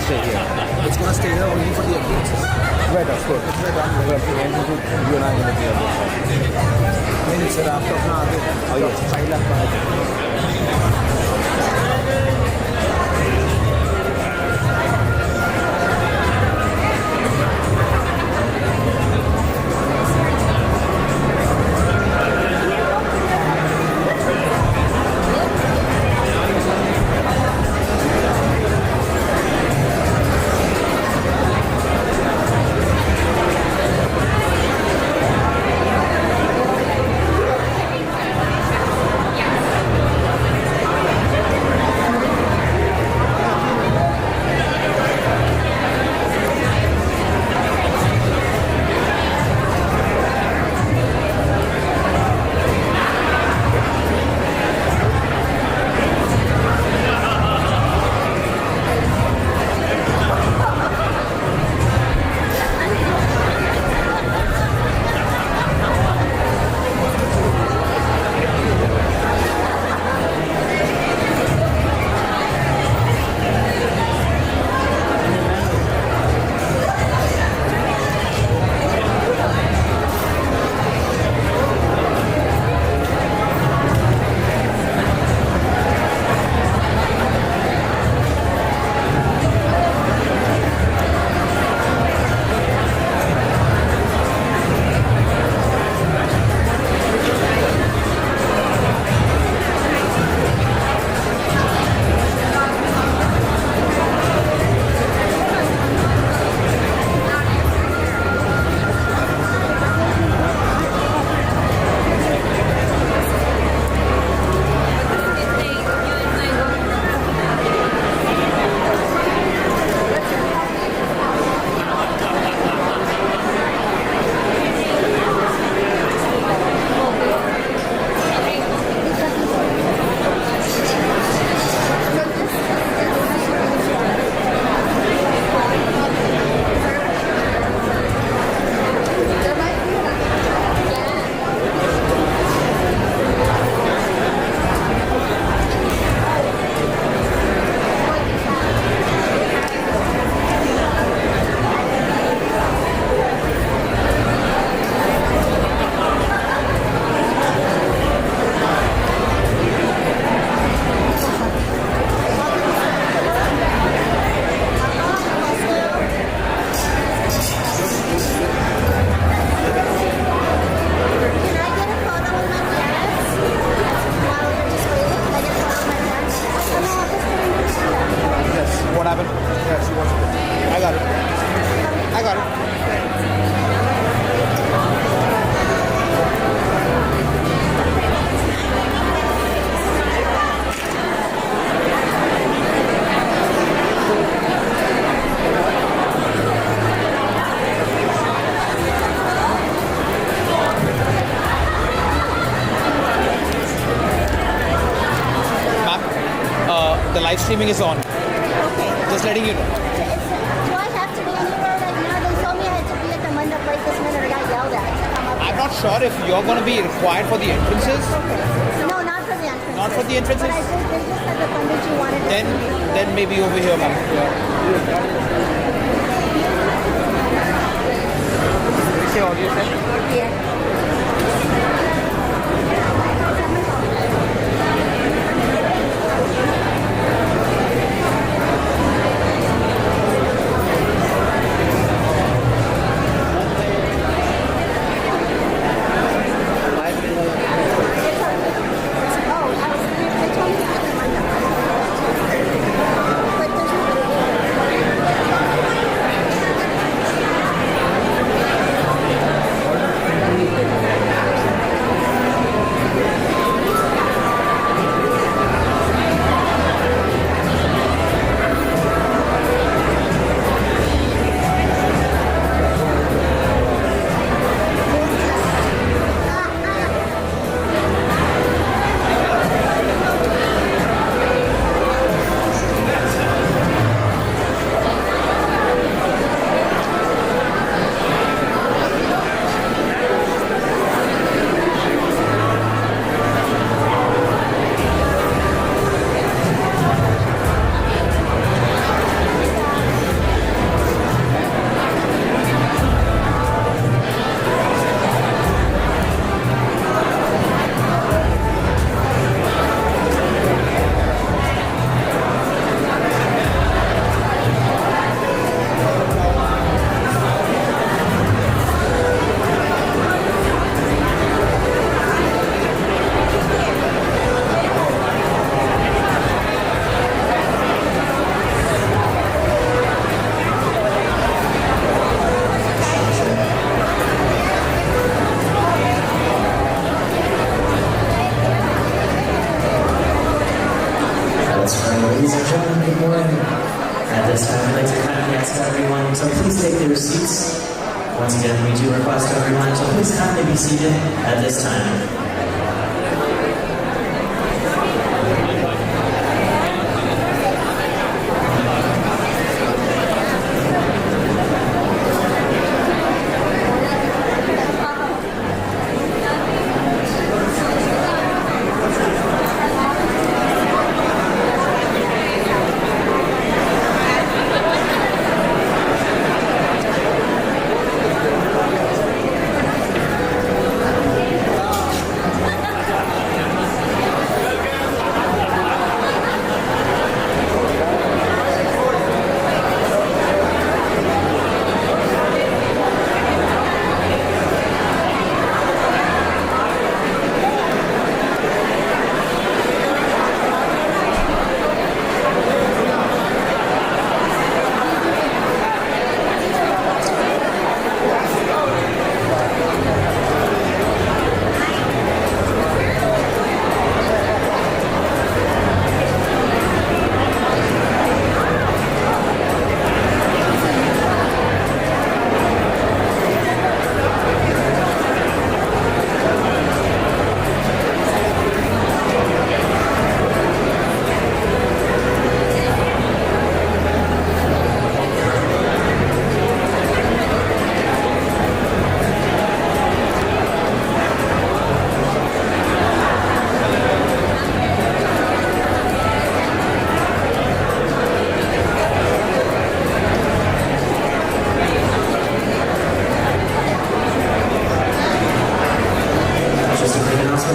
stay here. It's gonna stay here only for the entrances. Right, of course. You and I are going to be on this side. नहीं sir आप तो अपना आगे Oh, yes. Side आपका What happened? Yeah, she wants to. I got it. I got it. Ma'am, the live streaming is on. Okay. Just letting you know. Do I have to be anywhere right now? They told me I had to be at the Mandap right this minute or got yelled at to come up. I'm not sure if you're going to be required for the entrances. No, not for the entrance. Not for the entrances? But they just said the Pandit you wanted to Then maybe over here, ma'am. Say audio set. Yeah. take their seats. Once again, we do request everyone to please kindly be seated at this time.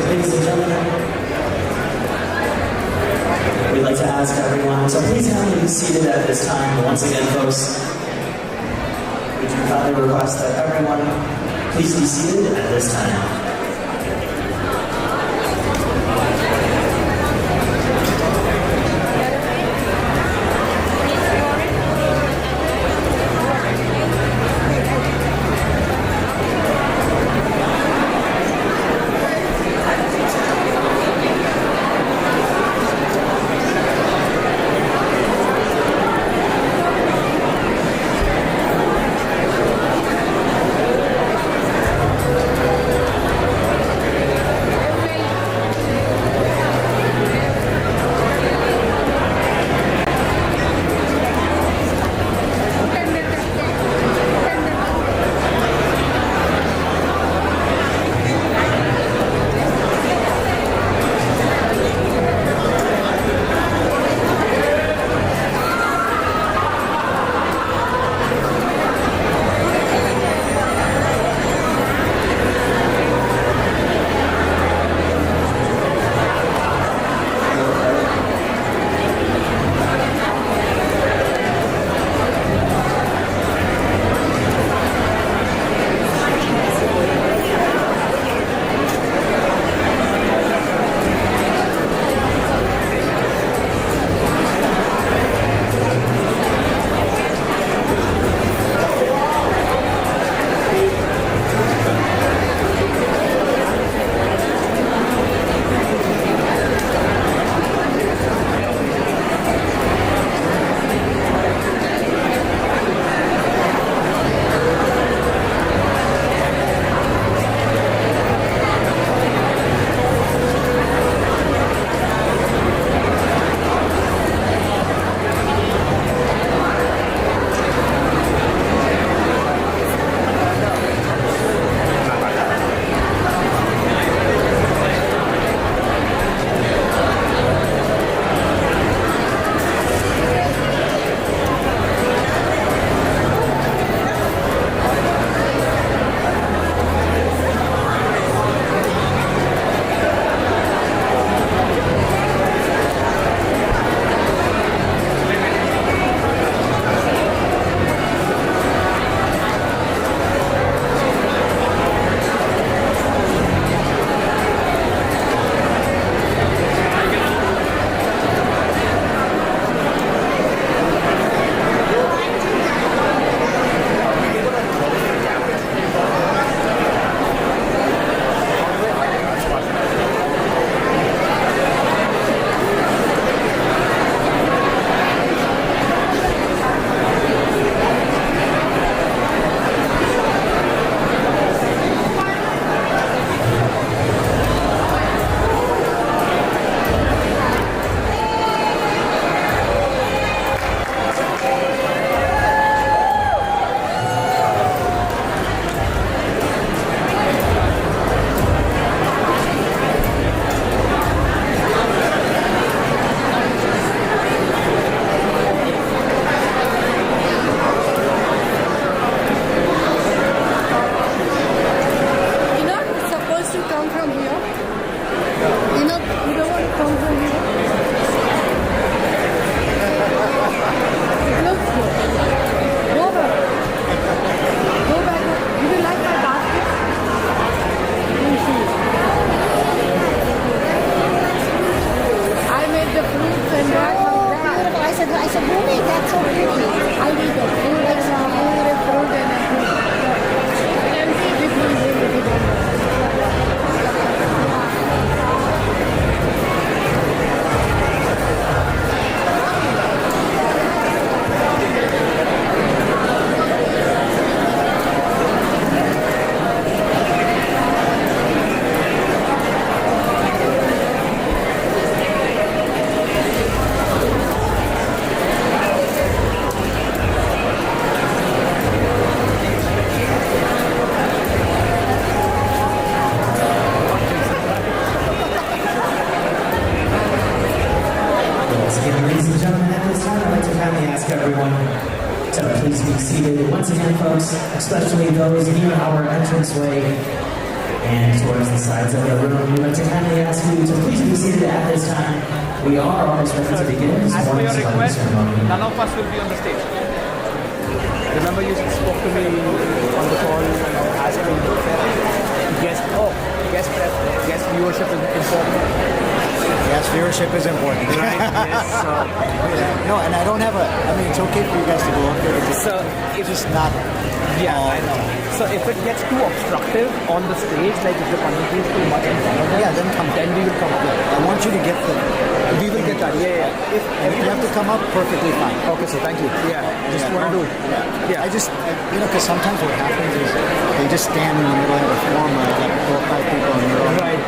Ladies and gentlemen, we'd like to ask everyone to please kindly be seated at this time. Once again, folks, we do kindly request that everyone please be seated at this time. New York? You know, you don't want to come from New York? It looks good. Go back. Go back. You will like my basket? You see. I made the fruits and that. Beautiful. I said, who made that so pretty? I need it. You like some Fruit and a fruit. Empty different way. Once again, ladies and gentlemen, at this time, I'd like to kindly ask everyone to please be seated. Once again, folks, especially those near our entranceway and towards the sides of the room, we'd like to kindly ask you to please be seated at this time. We are almost ready to begin this As per your morning's request, ceremony. none of us will be on the stage. Remember you spoke to me on the call asking guest viewership is important. Yes, viewership is important. Right? Yes. No, and I don't have I mean, it's okay for you guys to go up there. It's just not. Yeah, I know. So if it gets too obstructive on the stage, like if the community is too much in front of them, Yeah, then come up. then we will come up. I want you to get the. We will get that. Yeah. If If you have to come up, perfectly fine. okay, so thank you. Yeah, just want to do. Yeah. I just, because sometimes what happens is they just stand in the middle of the forum and like 4 or 5 people in the middle. Right.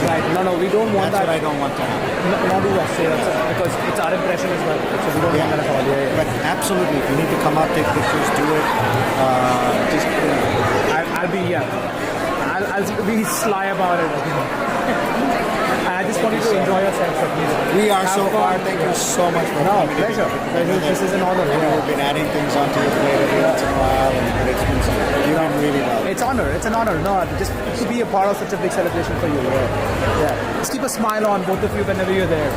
Right. No, we don't want That's that. what I don't want to happen. Not do that. So because it's our impression as well. So we don't want that at all. Yeah. But absolutely, if you need to come up, take pictures, do it. Just I'll be I'll be sly about it. And I just want you to enjoy yourself. we are Have so fun. far. Thank you so much for No, coming. pleasure. This is an honor. I know we've been adding things onto your plate every once in a while, and it's been you've done really well. It's honor. It's an honor. No, just to be a part of such a big celebration for you. Yeah. Just keep a smile on both of you whenever you're there.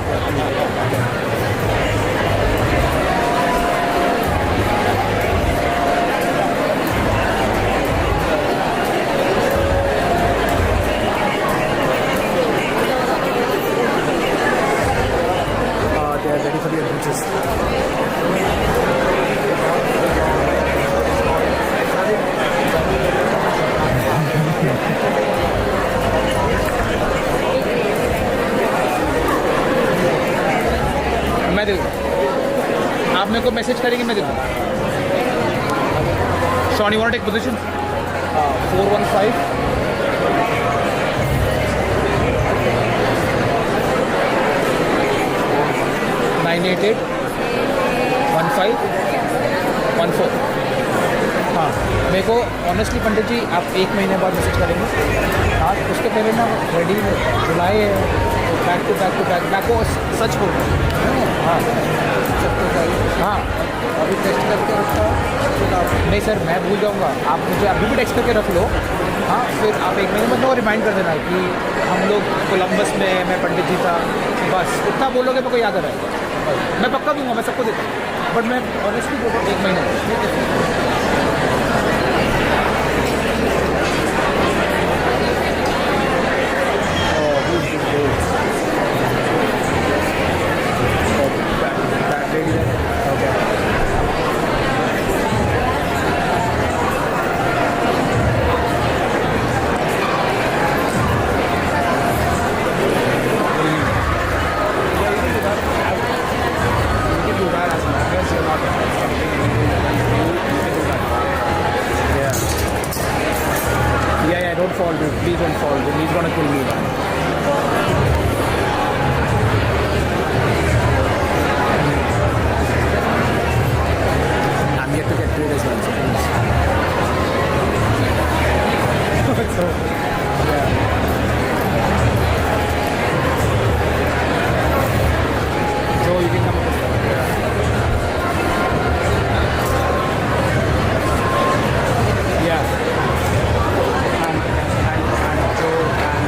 They're ready for the entrances. मैं दे दूँ आप मेरे को message करेंगे मैं दे दूँ Sean, you want to take position? 415 988 1514 हाँ मेरे को ऑनेस्टली पंडित जी आप 1 महीने बाद मैसेज करेंगे हाँ उसके पहले ना रेडी जुलाई है बैक को सच हो हाँ हाँ अभी टेस्ट करके रखा नहीं सर मैं भूल जाऊँगा आप मुझे अभी भी टेक्स्ट करके रख लो हाँ फिर आप 1 महीने बाद रिमाइंड कर देना कि हम लोग कोलंबस में मैं पंडित जी था बस उतना बोलोगे मेरे को याद आ रहेगा मैं पक्का दूंगा मैं सबको देता हूँ बट मैं ऑनेस्टली बोल रहा हूँ 1 महीने Don't fall, dude. Please don't fall. Dude. He's gonna kill me. I'm yet to get paid as well, so please. So, yeah. Joe, you can come up with stuff. Yeah. And Joe and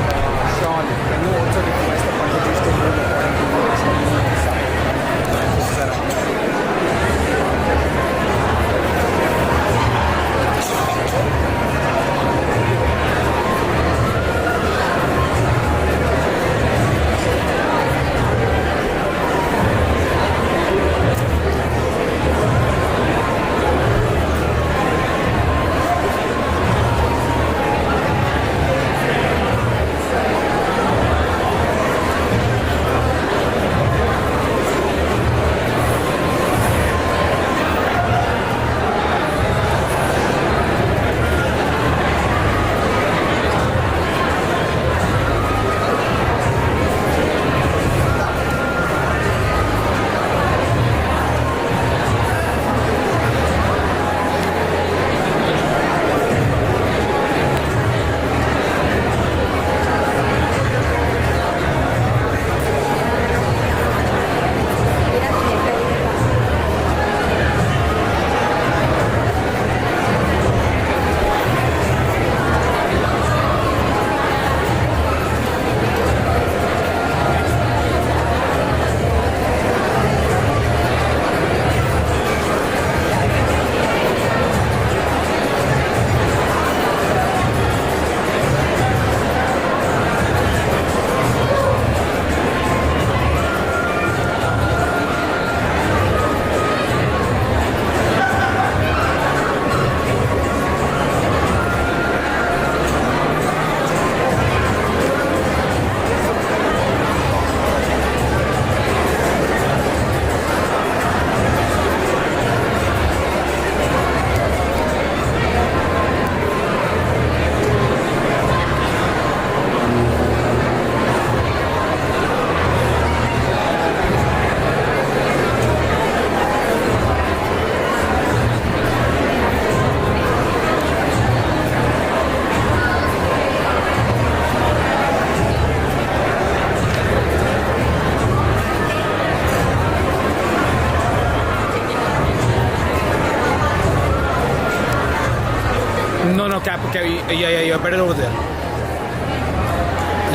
you're better over there.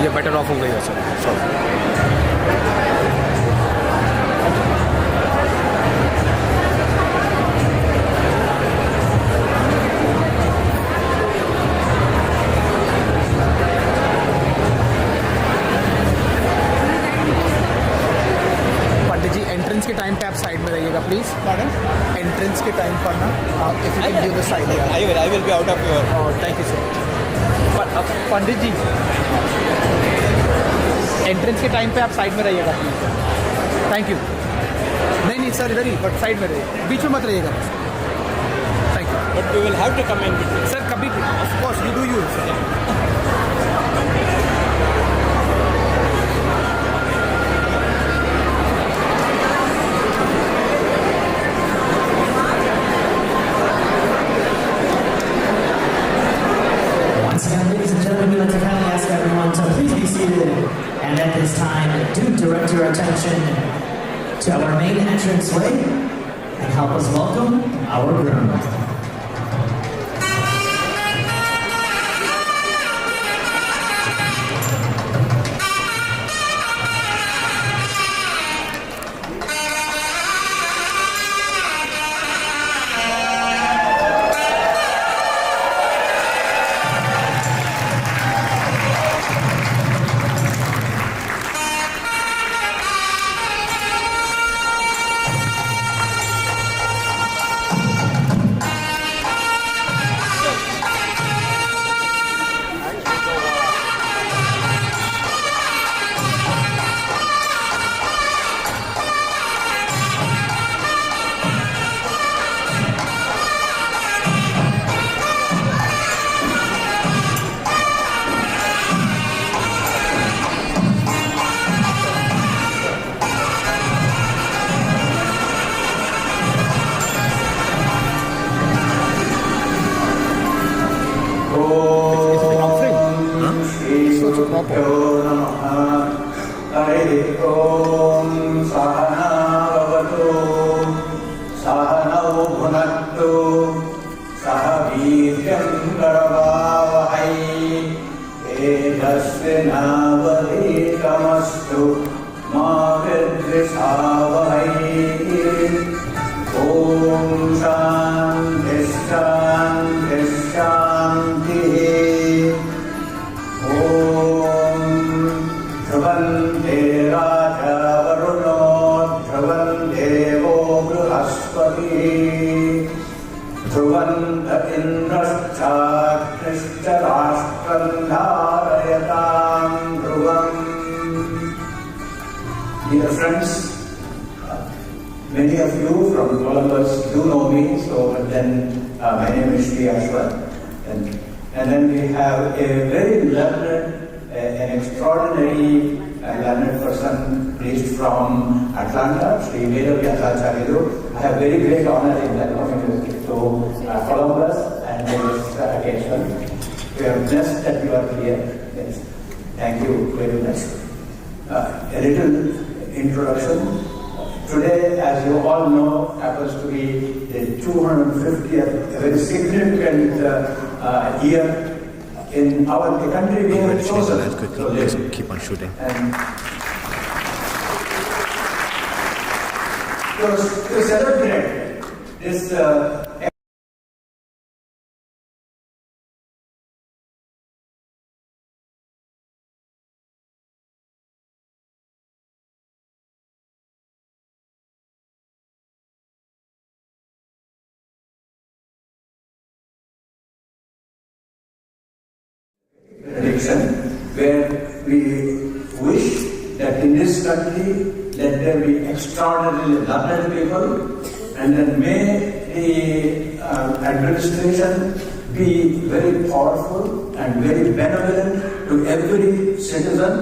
You're better off over here, sir. Sorry. Pandit ji entrance के time पे आप side में रहिएगा please. Pardon? Entrance के time पर ना आप if you can give the side. I will be out of your. Thank you sir. Pandit ji entrance के टाइम पे आप साइड में रहिएगा प्लीज. Thank you. नहीं सर इधर ही बट साइड में रहिए, बीच में मत रहिएगा. Thank you. But we will have to come in between. Sir कभी of course you do you sir. Once again, ladies and gentlemen, we'd like to kindly ask everyone to please be seated. And at this time, do direct your attention to our main entranceway and help us welcome our groom. Dear friends, many of you from Columbus do know me, so but then my name is Sri Ashwat. And then we have a very learned, an extraordinary learned person reached from Atlanta, Sri Vedavyasacharya. I have very great honor in that coming to Columbus and this occasion. We are blessed that you are here. Yes. Thank you very much. A little introduction. Today, as you all know, happens to be the 250th, a very significant year in our country. We have chosen to live. Keep on shooting. And to celebrate this prediction, where we wish that in this country let there be extraordinarily learned people, and then may the administration be very powerful and very benevolent to every citizen,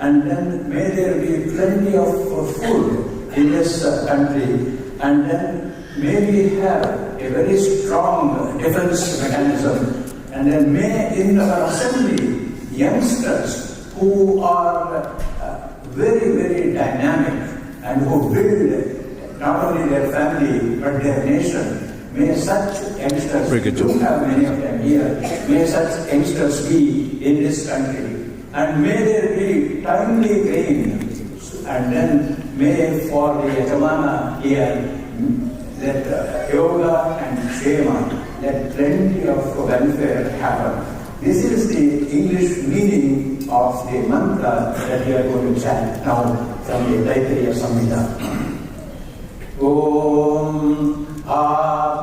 and then may there be plenty of food in this country, and then may we have a very strong defense mechanism, and then may in our assembly youngsters who are very, very dynamic and who build not only their family but their nation, may such youngsters, we do have many of them here, may such youngsters be in this country, and may there be timely rain, and then may for the Yajamana here, that yoga and Shema, let plenty of welfare happen. This is the English meaning of the mantra that we are going to chant now from the Taittiriya Samhita. Om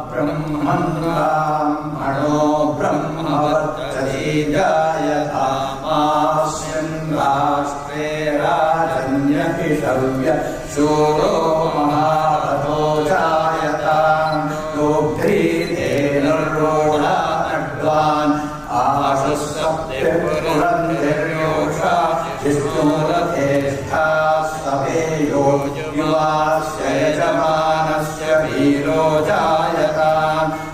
Brahmanam Ano Brahmavachati Jayata Masyan Rashtre Rajanya Pishavya Shuro Maharato Jayata Dobdri Dhenarroda Advan Ashasapte Puranderyosha Jishturateshtha Saveyo Yuvasya Yajamanasya Viro Jayata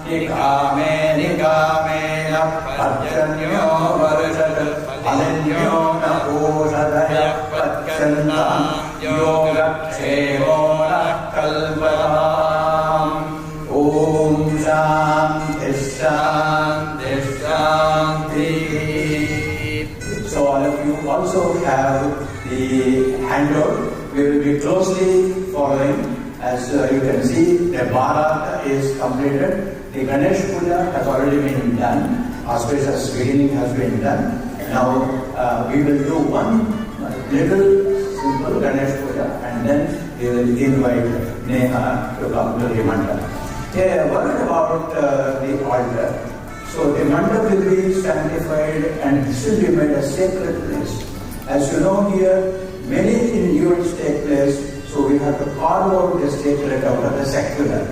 Nikame Nikame Parjanyo Varashat Alinyo Napushadaya Patchanta Yoga Kshemo Kalparam Om Shanti Shanti Shanti. So all of you also have the handout. We will be closely following. As you can see, the Bharat is completed. The Ganesh Puja has already been done. Auspicious beginning has been done. Now we will do one little simple Ganesh Puja, and then we will invite Neha to come to the mandap. A word about the altar. So the mandap will be sanctified and this will be made a sacred place. As you know here, many events take place, so we have to carve out the sacred out of the secular.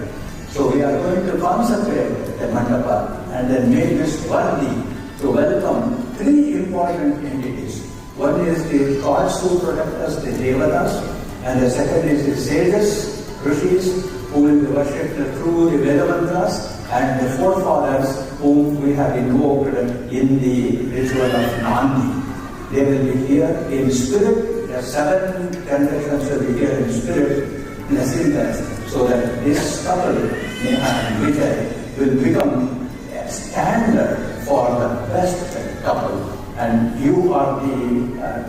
So we are going to consecrate the mandapa and then make this worthy to welcome three important entities. One is the gods who protect us, the Devatas, and the second is the sages, Rishis, who will be worshipped through the Veda mantras, and the forefathers whom we have invoked in the ritual of Nandi. They will be here in spirit. The 7 generations will be here in spirit, blessing us, so that this couple, Neha and Vijay, will become a standard for the best couple. And you are the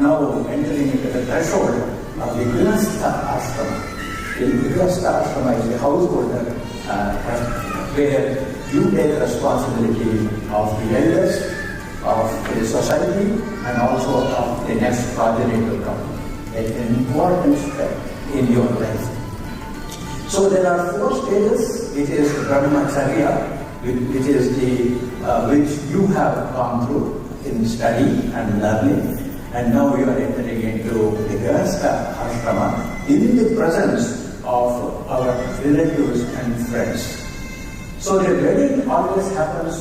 now entering into the threshold of the Grihastha Ashrama. The Grihastha Ashrama is the householder where you take responsibility of the elders, of the society, and also of the next progeny to come. It's an important step in your life. So there are 4 stages. It is Brahmacharya, which is the which you have gone through in study and learning, and now you are entering into the Grihastha Ashrama in the presence of our relatives and friends. So the wedding always happens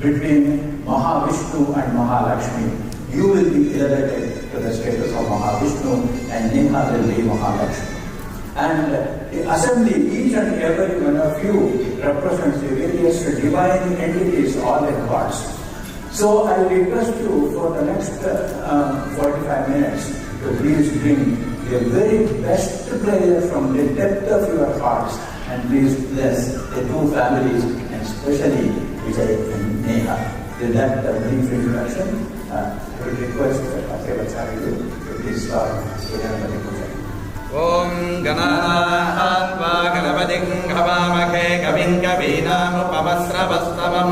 between Mahavishnu and Mahalakshmi. You will be elevated to the status of Mahavishnu and Neha will be Mahalakshmi. And the assembly, each and every one of you represents the various divine entities, all the gods. So I request you for the next 45 minutes to please bring the very best prayer from the depth of your hearts, and please bless the 2 families, and especially Vijay and Neha. With that brief introduction, I will request Acharya to please start with Ganapati Puja. Om Gananahatva Ganapatim Bhavamake Kavim Kavinamupavasravastavam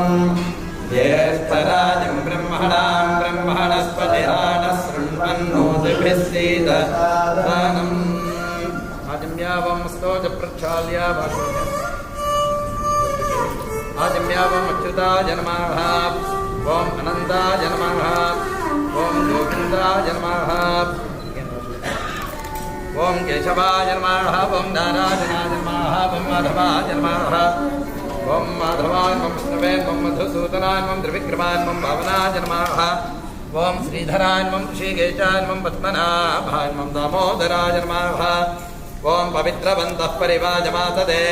Jyeshtarajam Brahmanam Brahmanaspatihanas Srunvannodibhissidharanam Ajamyavam Stoja Prachalya Ajamyavam Achyuta Janamaha Om Ananda Janamaha Om Govinda Janamaha Om Keshavaya Namaha Om Narayana Namaha Om Madhavaya Namaha Om Madhavaya Om Vishnave Om Madhusudanaya Om Trivikramaya Om Bhavanaya Namaha Om Sridharaya Om Rishikeshaya Om Padmanabhaya Om Damodaraya Namaha Om Pavitravantah Parivajamātade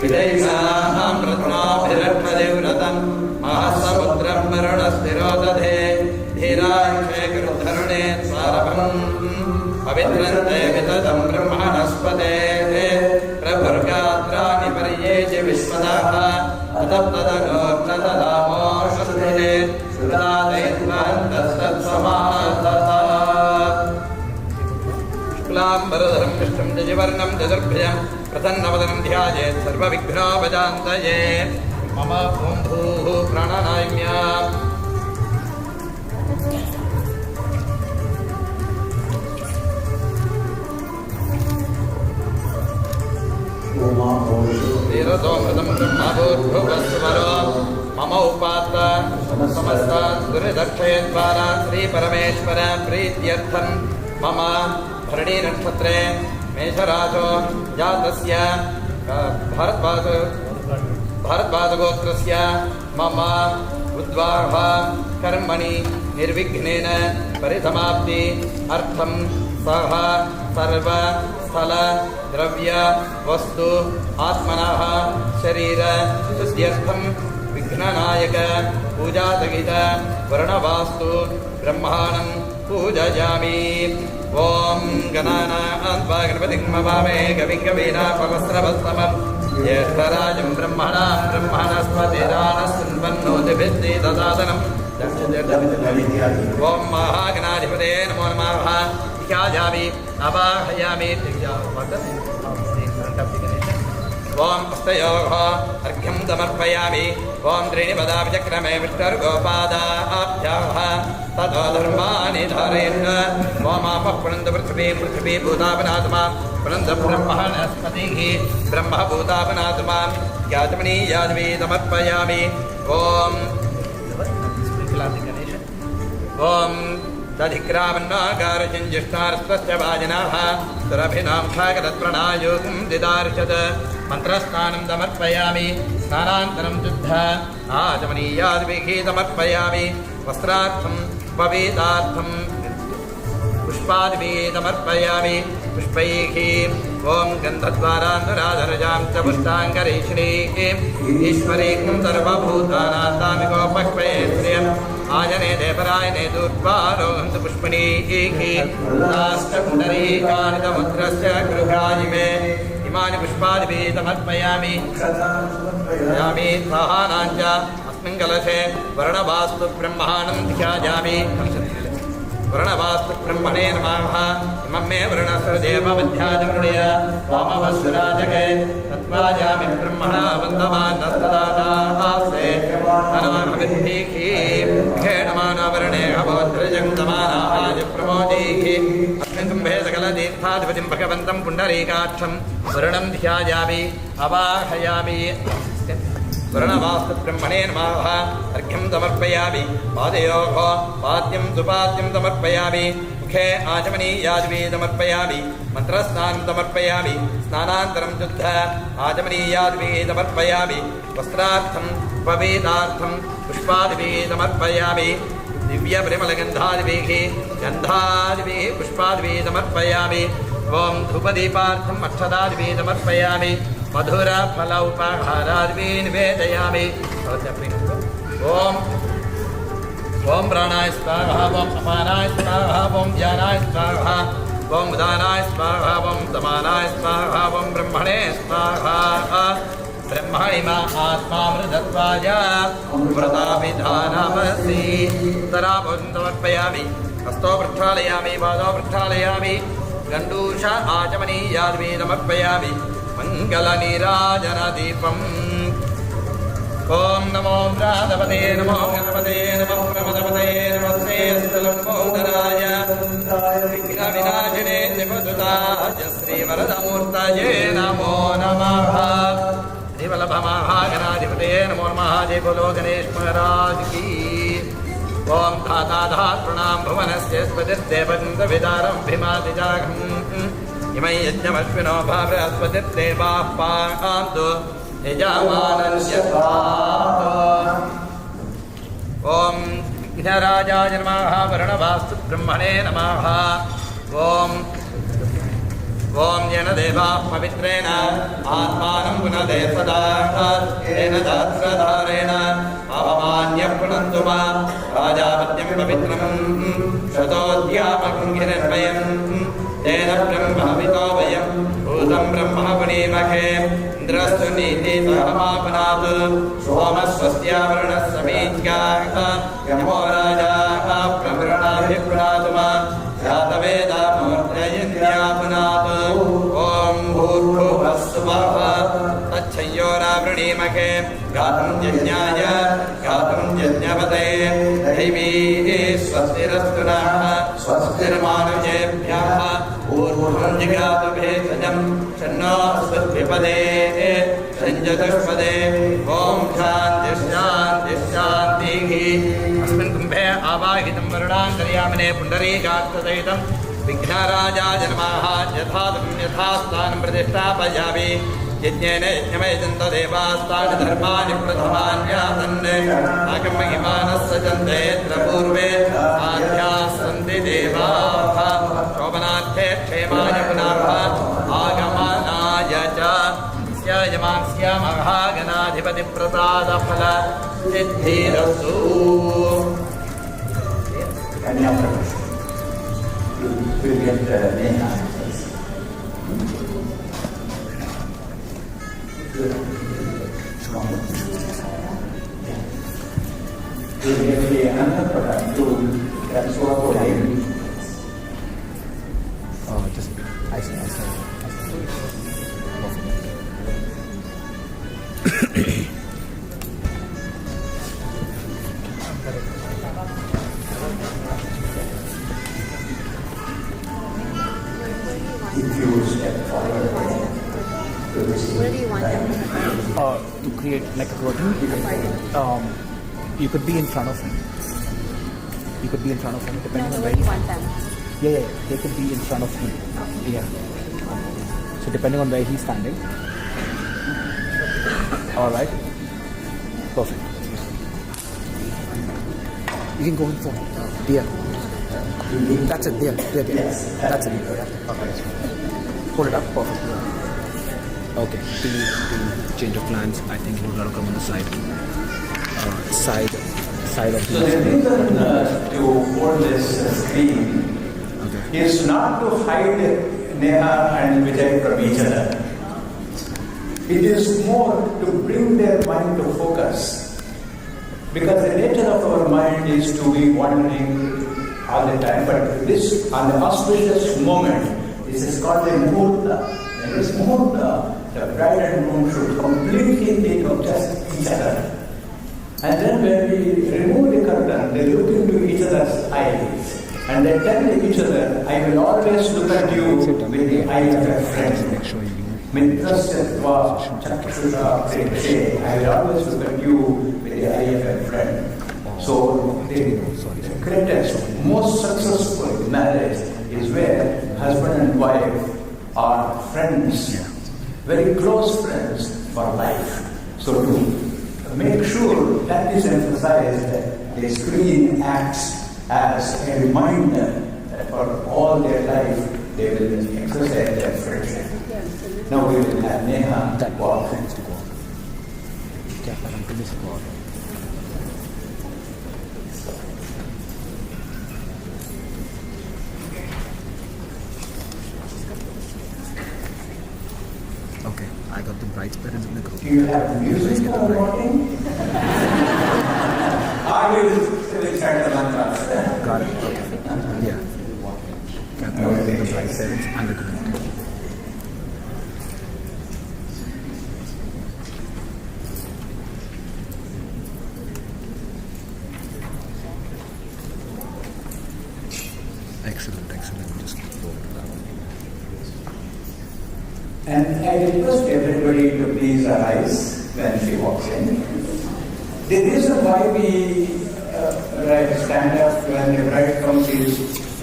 Videshānaṁ Ratnābhirarmadevratam Mahasamudram Varunasthirotadhe Dhīrāyukshe Kurudharune Sārabham Pavitrante Vitadam Brahmanaspate Prabhurgatrāni Paryeje Vishwadaha शुक्लाम्बरधरं विष्णुं जयवर्णं चतुर्भुजं प्रसन्नवदनं ध्यायेत् सर्वविघ्नोपशान्तये मम ॐ भूः प्राणानाम्या वीरसोमृतं ब्रह्मभूर्भुवस्वरो मम उपात्र समस्त दुरिदक्षयद्वारा श्रीपरमेश्वर प्रीत्यर्थं मम भरणी नक्षत्रे मेषराजो जातस्य भारद्वाजगोत्रस्य मम उद्वाह कर्मणि निर्विघ्नेन परिसमाप्ति अर्थं सह सर्व स्थल द्रव्य वस्तु आत्मनः शरीर शुद्ध्यर्थं विघ्ननायक पूजासहित वर्णवास्तु ब्रह्माणं पूजयामि ॐ गणानान्त्वा गणपतिं मवामे कविं कवीनापवस्त्रवत्तमं ज्येष्ठराजं ब्रह्मणस्पतिदानस्तुन्वन्नोतिभिद्दि ददातनम् ॐ महागणाधिपते नमो नमः ध्यायामि अवाहयामि ॐ हस्तयोः अर्घ्यं समर्पयामि ॐ त्रीणिपदाभिचक्रमे विष्णुर्गोपादाभ्याः ततो धर्माणि धारयन् ॐ आपः पुनन्द पृथिवी भूतापनात्मा पुनन्द ब्रह्मणस्पतिः ब्रह्मभूतापनात्मा याजमनी याजवी समर्पयामि ॐ दधिक्रामन्नाकारचिञ्जिष्टारस्तस्य वाजिनाः सुरभिनां सागरत्प्रणायोगं दिदार्शत् मन्त्रस्नानं समर्पयामि स्नानान्तरं शुद्ध आचमनीयाद्भिः समर्पयामि वस्त्रार्थं पवीतार्थं पुष्पादिभिः समर्पयामि पुष्पैः ॐ गन्धद्वारान्तराधरजां च पुष्टाङ्गरीषिणीः ईश्वरीं सर्वभूतानां श्रियम् आजने देवरायने दूर्वारोहन्तु पुष्पणीः नाष्टपुण्डरीकानितमुद्रस्य गृहायिमे इमानि पुष्पादिभिः समर्पयामि सहानाञ्च अस्मिन् कलशे वर्णवास्तु ब्रह्माणं ध्यायामि वर्णवास्तु ब्रह्मणे नमः इमं मे वर्णसदेवमध्याजमृणय वामवस्वराजके तत्त्वाजामि ब्रह्मणा वन्दमानस्तदासे अनमविद्धिः खेणमानवर्णे अभोद्रजं दमानाहाज प्रमोदैः अस्मिन् कुम्भे सकलतीर्थाधिपतिं भगवन्तं पुण्डरीकाक्षं वर्णं ध्यायामि अवाहयामि वर्णवास्तु ब्रह्मणे नमः अर्घ्यं समर्पयामि पादयोः पाद्यं सुपाद्यं समर्पयामि मुखे आचमनीयाद्वी समर्पयामि मन्त्रस्नानं समर्पयामि स्नानान्तरं शुद्ध आचमनीयाद्वी समर्पयामि वस्त्रार्थं पवीतार्थं पुष्पादिभिः समर्पयामि दिव्यपरिमलगन्धादिभिः गन्धादिभिः पुष्पादिभिः समर्पयामि ॐ धूपदीपार्थम् अक्षतादिभिः समर्पयामि मधुरफल उपहारादिभिः निवेदयामि ॐ प्राणाय स्वाहा ॐ अपानाय स्वाहा ॐ ज्ञानाय स्वाहा ॐ उदानाय स्वाहा ॐ समानाय स्वाहा ॐ ब्रह्मणे स्वाहा ब्रह्मणि मा आत्मामृतत्वाय व्रताभिधानमसि तराभं समर्पयामि हस्तो प्रक्षालयामि पादौ प्रक्षालयामि गण्डूष आचमनीयाद्भिः समर्पयामि मङ्गलनीराजनदीपम् ॐ नमो व्रातपते नमो गणपते नमो प्रमदपते नमस्ते स्थलम्बोदराय विघ्नविनाशिने निपतुताय श्रीवरदमूर्तये नमो नमः श्रीवल्लभमहागणाधिपते नमो नमः जय बोलो गणेश महाराज की ॐ धाताधातॄणां भुवनस्य स्पतिर्देवन्दविदारं भीमातिजाघम् इमै यज्ञमश्विनो भावृहस्पतिर्देवाः पान्तु यजमानस्य ॐ विघ्नराजाय नमः वर्णवास्तु ब्रह्मणे नमः ॐ येन देवाः पवित्रेण आत्मानं पुनदे सदा येन दात्रधारेण अवमान्यः पुनन्तु मा राजापत्यं पवित्रं शतोऽध्यापकं हिरण्मयम् तेन ब्रह्मवितो वयं भूतं ब्रह्म पुनीमहे इन्द्रस्तु नीतिसहमापनात् सोमस्वस्यावरुणः समीच्याः यमो राजाः प्रवृणाभिः पुनातु मा जातवेदा मूर्तयित्या पुनः गातुं यज्ञाय गातुं यज्ञपते दैवी स्वस्तिरस्तु नः स्वस्तिर्मानुषेभ्यः ऊर्ध्वं जिगातु भेषजं शन्नो स्वस्तिपदे संजतुष्पदे ॐ शान्ति शान्ति शान्तिः अस्मिन् कुम्भे आवाहितं वरुणान्तर्यामिने पुण्डरीकाक्षसहितं विघ्नराजाय नमः यथातं यथास्थानं प्रतिष्ठापयामि यज्ञेन यज्ञमयजन्त देवास्तानि धर्माणि प्रथमान्यासन्ने नागमहिमानः सजन्ते यत्र पूर्वे आद्याः सन्ति देवाः शोभनार्थे क्षेमाय पुनः आगमनाय च यमांस्य महागणाधिपतिप्रसादफल Siddhirastu We'll get Neha. We'll get the another product to transfer for him. Oh, just I see. If you step forward to this, Where do you want them? To create like a curtain, you could be in front of him. You could be in front of him, No, depending on where where do you he's want them? Yeah, they could be in front of him. Yeah. So depending on where he's standing. All right. Perfect. You can go in front. There. That's it. There. That's it. Okay. Hold it up. Perfect. Okay. The change of plans. I think it will gotta come on the side. Side of so the. the reason to hold this screen is not to hide Neha and Vijay from each other. It is more to bring their mind to focus. Because the nature of our mind is to be wandering all the time. But this, on the auspicious moment, this is called a muhurta. And this muhurta, the bride and groom should completely think of just each other. And then when we remove the curtain, they look into each other's eyes. And they tell each other, I will always look at you with the eye of a friend. Mitrasyatva chakshusha prekshe. I will always look at you with the eye of a friend. So the greatest, most successful marriage is where husband and wife are friends, very close friends for life. So to make sure that is emphasized, the screen acts as a reminder that for all their life they will exercise their friendship. Now we will have Neha That walk. needs to go out. Yeah, but I'm going to go out. Okay, I got the bride's parents in the group. Do you have music while walking? I will chant the mantras. Got it. Okay. Yeah. Got the bride's parents and the group. Excellent. Just go to that one. And I request everybody to please arise when she walks in. The reason why we stand up when the bride comes is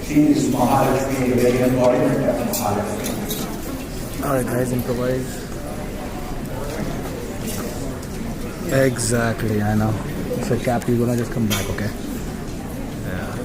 she is Mahalakshmi, a very important Mahalakshmi. Alright guys, improvise. Exactly, I know. So Cap, you're gonna just come back, okay? Yeah.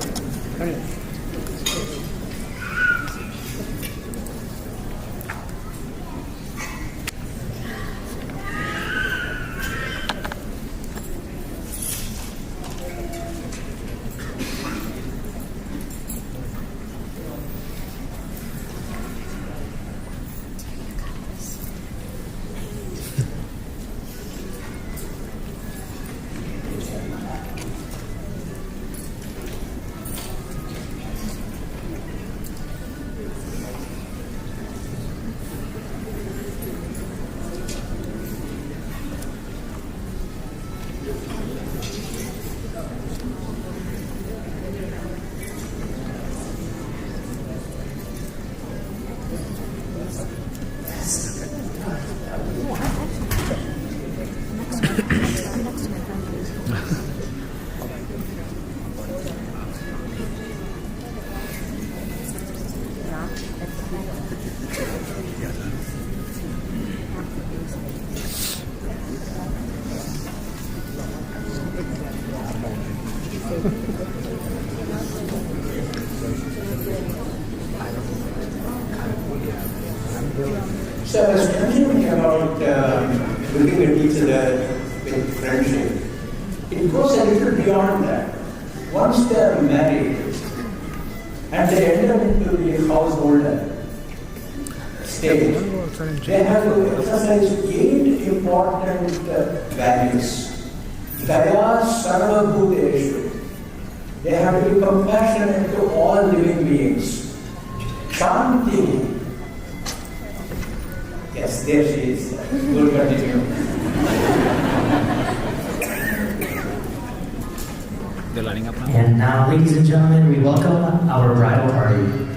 So I was mentioning about looking at each other with friendship. It goes a little beyond that. Once they are married and they enter into the household stage, they have to exercise 8 important values. Daya Sarva Bhuteshu. They have to be compassionate to all living beings. Shanti. Yes, there she is. We'll continue. They're lining up now. And now, ladies and gentlemen, we welcome our bridal party.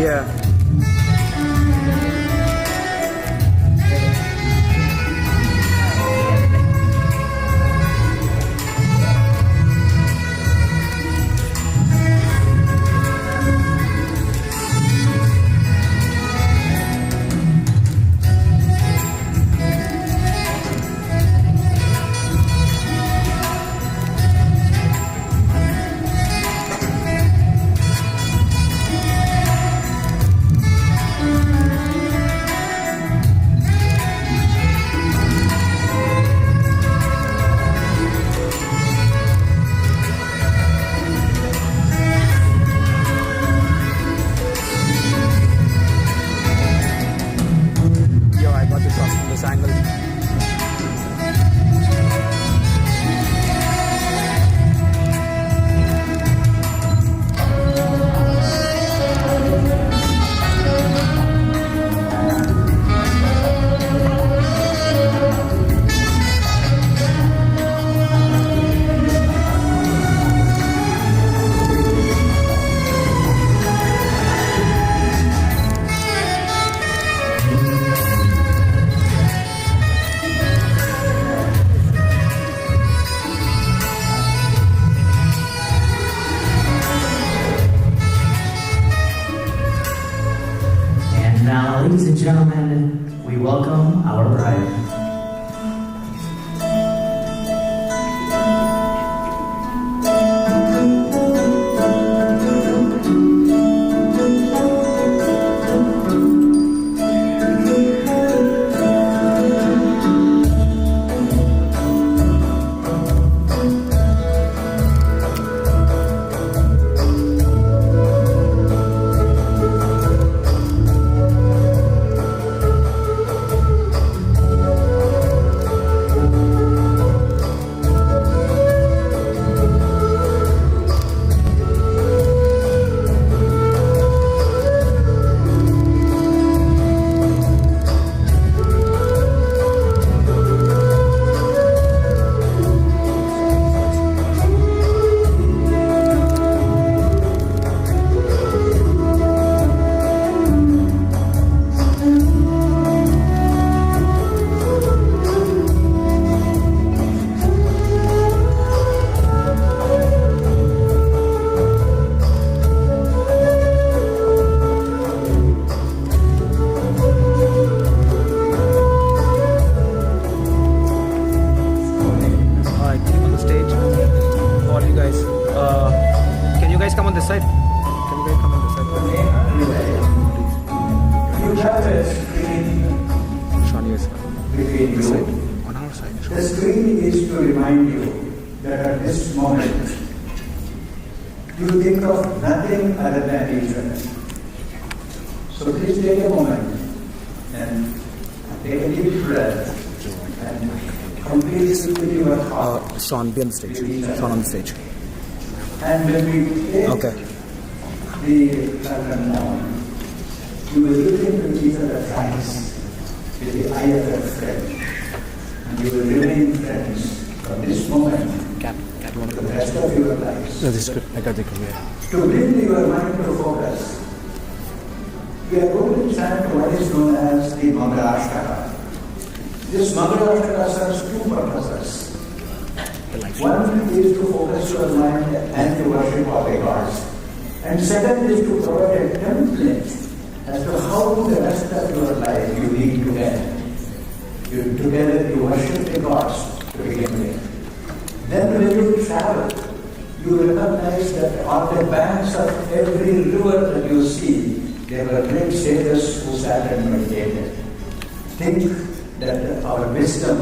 Yeah. Now, ladies and gentlemen, we welcome our bride. Come on this side. Can you guys come on this side? You have a screen Sean, yes. between This side. you. On our side. The screen is to remind you that at this moment you think of nothing other than each other. So please take a moment and take a deep breath and completely with your heart. Sean, be on the stage. Sean on the stage. And when we take Okay. the curtain down, you will look into each other's eyes with the eye of a friend, and you will remain friends from this moment to the rest of your lives. No, this is good. I got the career. To bring your mind to focus, we are going to chant what is known as the Mangalashtaka. This Mangalashtaka serves two purposes. One is to focus your mind and to worship of the gods. And second is to provide a template as to how the rest of your life you need to end. Together you worship the gods to begin with. Then when you travel, you recognize that on the banks of every river that you see, there were great sages who sat and meditated. Think that our wisdom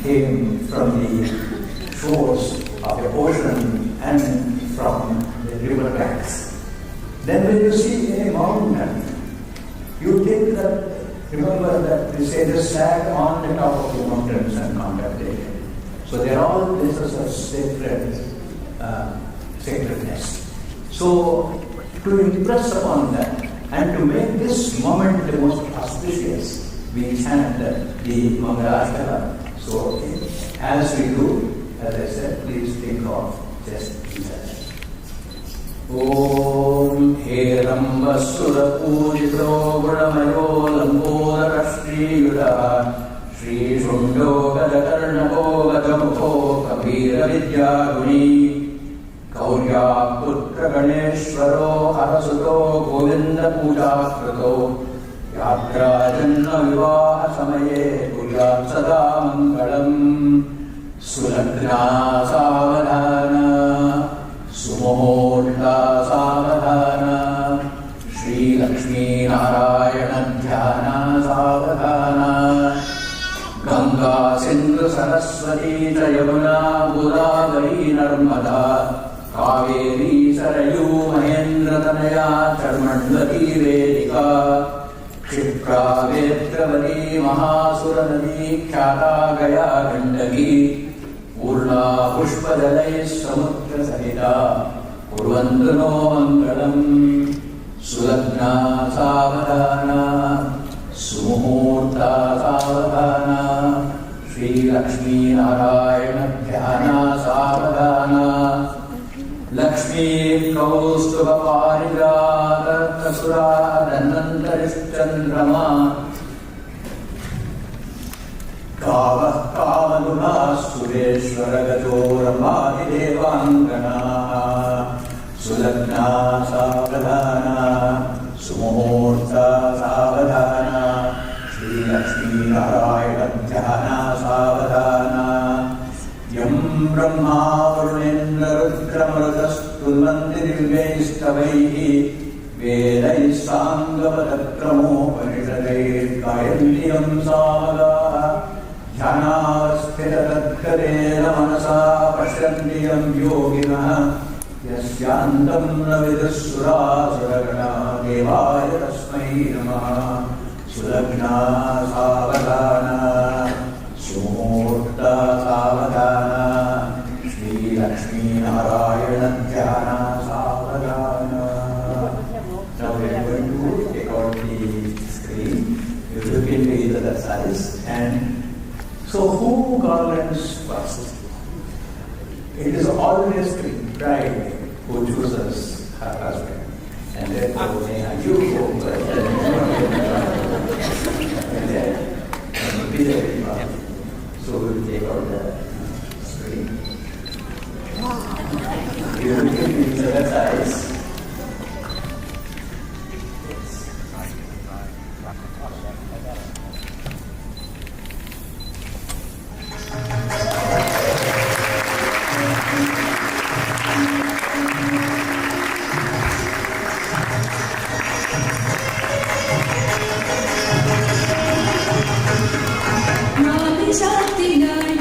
came from the shores of the ocean and from the river banks. Then when you see a mountain, you think that, remember that the sages sat on the top of the mountains and contemplated. So they are all places of sacredness. So to impress upon that and to make this moment the most auspicious, we chant the Mangalashtaka. So as we do, as I said, please think of just Jesus. Om Heramba Sura Pujito Guramayo Lambodara Shri Yuda Shri Shundo Gadakarnako Gajamukho Kabira Vidya Guni Kaurya Putra Ganeshwaro Harasuto Govinda Puja Krato Yatra Janna Vivaha Samaye Kuryat Sada Mangalam Sulagna Savadhana Sumohorta Savadhana Shri Lakshmi Narayana Dhyana Savadhana Ganga Sindhu Saraswati Yamuna Godavari Narmada Kaveri Sarayu Mahendra Tanaya Charmandati Vedika Kshipra Vetravati Mahasura Nadi Khyata Gaya Gandaki Purna Pushpadalai Samudra Sahita Purvandano Mangalam Sulagna Savadhana Sumuhurta Savadhana Shri Lakshmi Narayana Dhyana Savadhana Lakshmi Kaustuva Parijata Tasura Dhanantarishchandrama Kava Kavaluna Sureshwara Gajoramadi Devangana Sulagna Savadhana Sumuhurta Savadhana Shri Lakshmi Narayana Dhyana Savadhana Yam Brahma Varunendra Rudramarudastulandirvaistavaihi Vedai Sangavadakramo Panishadai Gayantiyam Savadaha Dhyanavasthitadadkarena Manasa Pashyantiyam Yoginaha Yasyantam Navidasura Suragana Devaya Tasmai Namaha Sulagna Savadhana Sumurta Savadhana Shri Lakshmi Narayana Dhyana Savadhana. Now we are going to take out the screen. You look into each other's eyes. And so who garlands first? It is always the bride who chooses her husband. And therefore, Neha, you go first. And then be there. So we will take out the screen. You look into each other's eyes. Shakti Nai,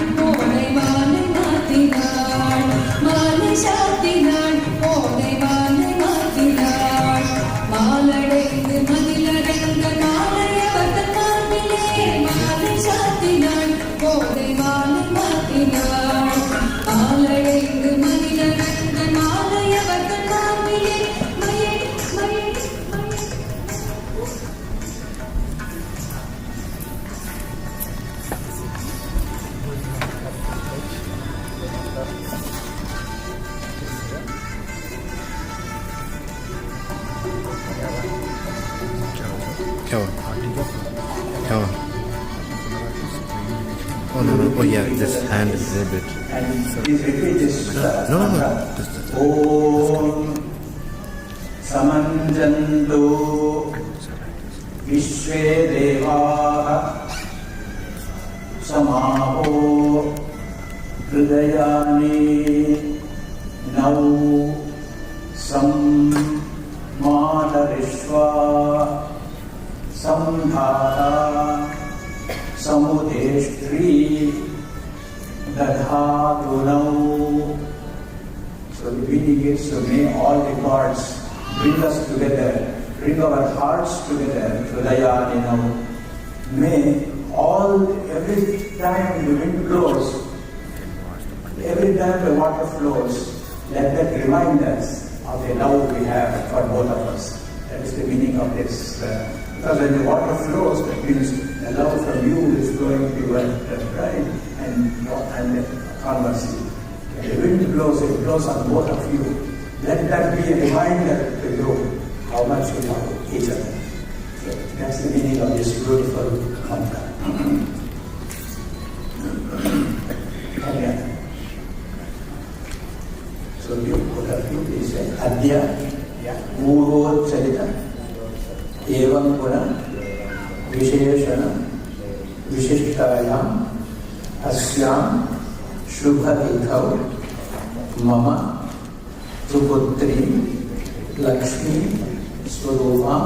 क्या हुआ? क्या हुआ? Oh no no, oh yeah, this hand is a bit. And please repeat this. No. Om Samanjanto Vishve Devaha Samaho Hridayani Nau Sammadarishva Samdhara Samudeshtri Dadhatunau. So the meaning is, so may all the gods bring us together, bring our hearts together, Hridayaninau. May every time the wind blows, every time the water flows, let that remind us of the love we have for both of us. That is the meaning of this. Because when the water flows, that means the love from you is going to your right and conversely. When the wind blows, it blows on both of you. Let that be a reminder to you how much you love each other. So that's the meaning of this beautiful mantra. So you put a few pieces. Adya, Purvo Charita, Evam Puna, Visheshana, Vishishtayam, Asyam, Shubha Tithau, Mama, Suputri, Lakshmi, Swarupam,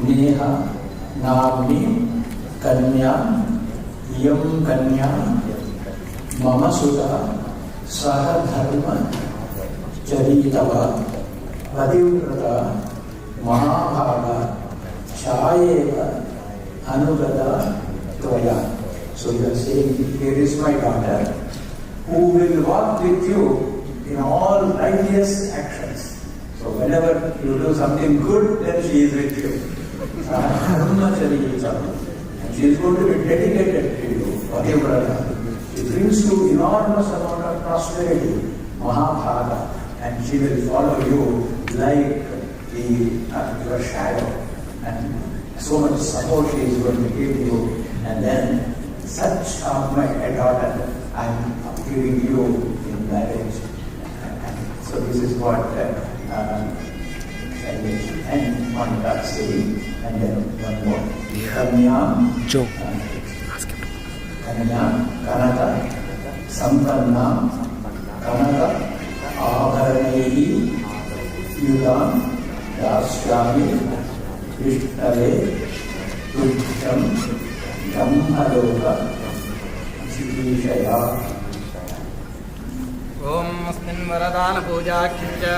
Neha, Navni, Kanya, Yam Kanya, Mama Sudha, Saha Dharma, Charitava, Padivrata, Mahabhaga, Chayeva, Anugata, Tvaya. So you are saying, here is my daughter, who will walk with you in all righteous actions. So whenever you do something good, then she is with you. And she is going to be dedicated to you, Padivrata. She brings you enormous amount of prosperity, Mahabhaga, and she will follow you like your shadow. And so much support she is going to give you. And then, such my daughter, I am giving you in marriage. And so this is what and one got saying, and then one more. Kanya, Joe. Kanya, Kanaka, Sampanna, Kanaka, Abharanehi, Yudam, Dasyami, Vishtave, Tucham, Dhamhaloka, Jivishaya. Om Asmin Varadana Puja Kinja.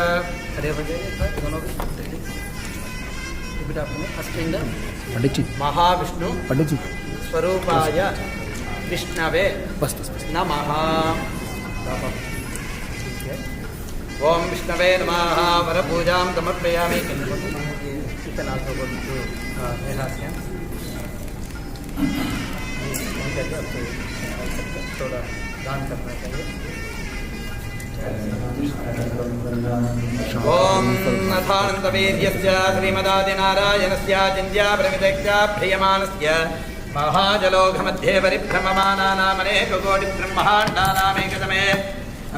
Hare Vijay, दोनों भी बेटा अपने अस्मिन पंडित जी महाविष्णु पंडित जी स्वरूपाय विष्णवे बस नमः. ओम विष्णवे नमः. वरपूजां समर्पयामि. थोड़ा दान करना चाहिए. ओम नथानन्दवीर्यस्य श्रीमदादिनारायणस्य चिन्त्याप्रमितस्य प्रियमाणस्य महाजलोघमध्ये परिभ्रममानानामनेककोटिब्रह्माण्डानामेकतमे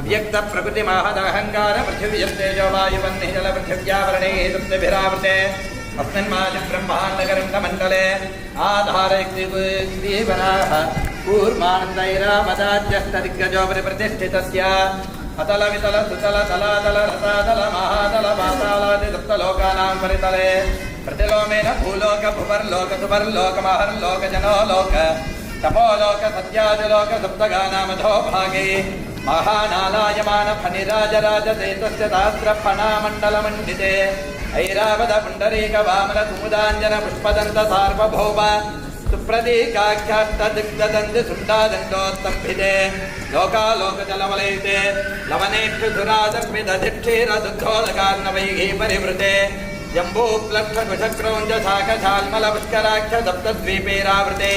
अव्यक्तप्रकृतिमहदहङ्कारपृथिव्यस्तेजो वायुवह्निजलपृथिव्यावरणे सप्तभिरावृते अस्मिन्माजब्रह्माण्डगरुण्डमण्डले आधारयुक्तिवराः कूर्मानन्दैरामदाज्यस्तदिग्गजो परिप्रतिष्ठितस्य अतल वितल सुतल तलातल रसातल महातल पातालादि सप्तलोकानां परितले प्रतिलोमेन भूलोक भुवर्लोक सुवर्लोक महर्लोक जनोलोक तपोलोक सत्यादिलोक सप्तगानामधो भागे महानालायमान फणिराजराजसेतस्य सहस्रफणामण्डलमण्डिते ऐरावत पुण्डरीक वामन कुमुदाञ्जन पुष्पदन्त सार्वभौम सुप्रतीकाख्याष्टदिग्दन्ति सुण्डादण्डोत्तम्भिते लोकालोकजलवलयिते लवनेक्षु सुरादर्मिदधिक्षीरदुद्धोदकार्णवैः परिवृते जम्बूप्लक्षकुशक्रौञ्च शाखशाल्मलपुष्कराख्य सप्तद्वीपेरावृते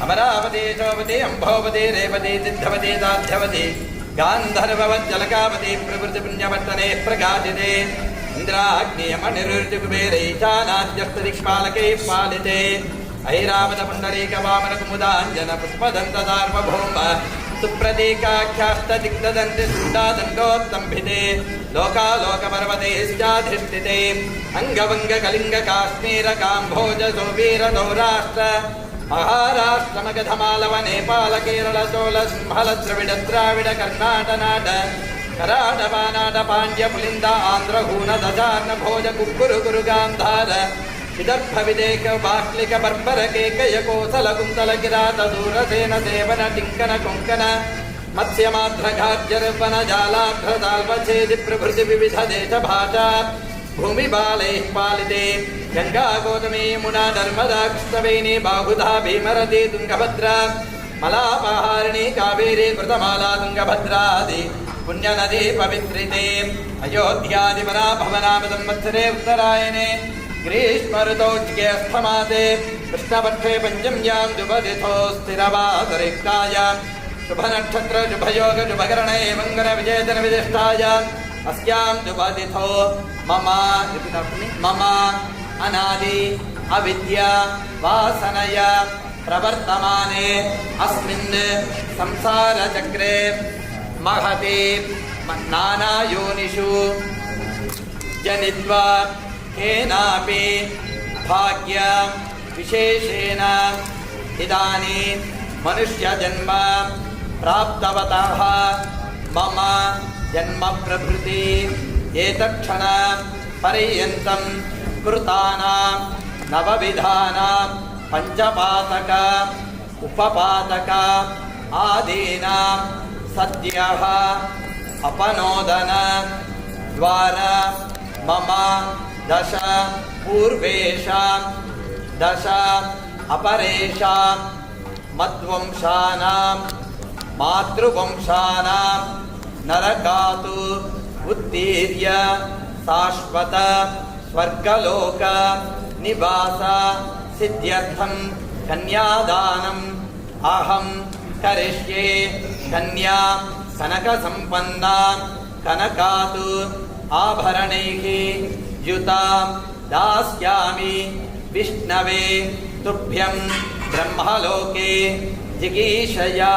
अमरावती शोभति अम्भोवती रेवती सिद्धवती साध्यवती गान्धर्ववज्जलकावती प्रभृतिपुण्यपट्टने प्रकाशिते इन्द्राग्नियमनिरुर्जुकुबेरैशानाद्यस्तदिक्पालकैः पालिते ऐरावतपुण्डरीकवामनकुमुदाञ्जनपुष्पदन्तदार्वभौम सुप्रतीकाख्यास्तदिग्धदन्तिसुण्डादण्डोत्तम्भिते लोकालोकपर्वतैश्चाधिष्ठिते अङ्गवङ्गकलिङ्गकाश्मीरकाम्भोजसोवीरदौराष्ट्र महाराष्ट्रमगधमालव नेपाल केरल चोल सिंहल द्रविड द्राविड कर्णाटनाट कराडवानाट पाण्ड्य पुलिन्द आन्ध्र हून दजार्न भोज कुक्कुरु गुरु गान्धार विदर्भ विदेक बाक्लिक बर्बर केकय कोसल कुन्तल किरात दूरसेन सेवन टिङ्कन कोङ्कन मत्स्यमात्र घार्जर्पण जालाभ्र दाल्वच्छेदि प्रभृति विविध देश भाषा भूमि बालैः पालिते गंगा गौतमी यमुना नर्मदा कृष्णवेणी बाहुधा भीमरती तुंगभद्रा मलापहारिणी कावेरी व्रतमाला तुंगभद्रादि पुण्यनदी पवित्रिते अयोध्यादिवरा भवनाम संवत्सरे उत्तरायणे ग्रीष्म ऋतौज्ञस्थमाते कृष्णपक्षे पंचम्यां दुपतिथो स्थिरवासरिक्तायां शुभनक्षत्र शुभयोग शुभकरणे मंगल विजयतन विदिष्टायाम् अस्यां दुपतिथो मम अनादि अविद्या वासनया प्रवर्तमाने अस्मिन् संसारचक्रे महति नानायोनिषु जनित्वा केनापि भाग्य विशेषेण इदानीं मनुष्यजन्म प्राप्तवतः मम जन्म प्रभृति एतत्क्षण पर्यन्तं कृतानां नवविधानां पंचपातक उपपातक आदीनां सद्यः अपनोदन द्वारा मम दश पूर्वेषां दश अपरेषां मद्वंशानां मातृवंशानां नरकातु उत्तीर्य शाश्वत स्वर्गलोक निवास सिद्ध्यर्थं कन्यादानम् अहं करिष्ये कन्या कनकसम्पन्नां कनकातु आभरणैः युतां दास्यामि विष्णवे तुभ्यं ब्रह्मलोके जिगीषया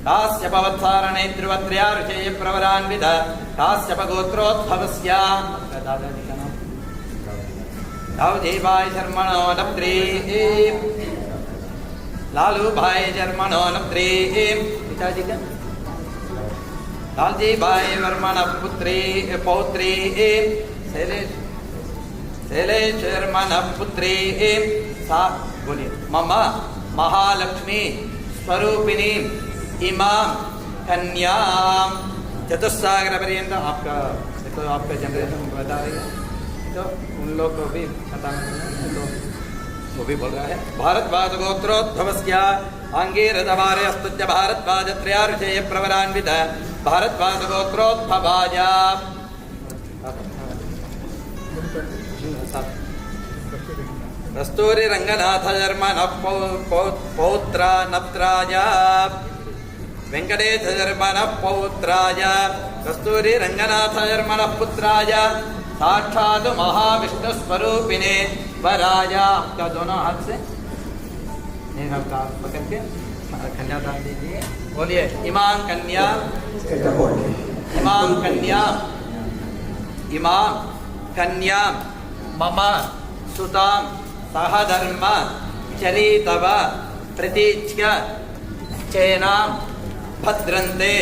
काश्यपवत्सारणे ध्रुवत्र्या ऋषेय प्रवरान्वित काश्यप गोत्रोद्भवस्य दाऊजी भाई शर्मणो नप्त्री लालू भाई शर्मणो नप्त्री पिताजी का लालजी भाई वर्मण पुत्री पौत्री शैलेश शर्मण पुत्री सा बोलिए मम महालक्ष्मी स्वरूपिणी इमाम कन्याम चतुस्सागर पर्यंत आपका देखो आपका जनरेशन बता रही है तो उन लोग को भी बताना तो वो भी बोल रहा है भारद्वाज गोत्रोद्भवस्य आंगीरदवारे अस्तुत्य भारद्वाज त्रयार्षेय प्रवरान्वित भारद्वाज गोत्रोद्भवाय कस्तूरी रंगनाथ जर्मन पौत्र नप्त्राय वेंकटेश जर्मन पौत्राय कस्तूरी रंगनाथ जर्मन पुत्राय साक्षात महाविष्णु स्वरूपिणे वराय आपका दोनों हाथ से नेहा का पकड़ के कन्यादान दीजिए बोलिए इमाम कन्या मम सुतां सहधर्म चरितव प्रतीच्य चेनां भद्रन्ते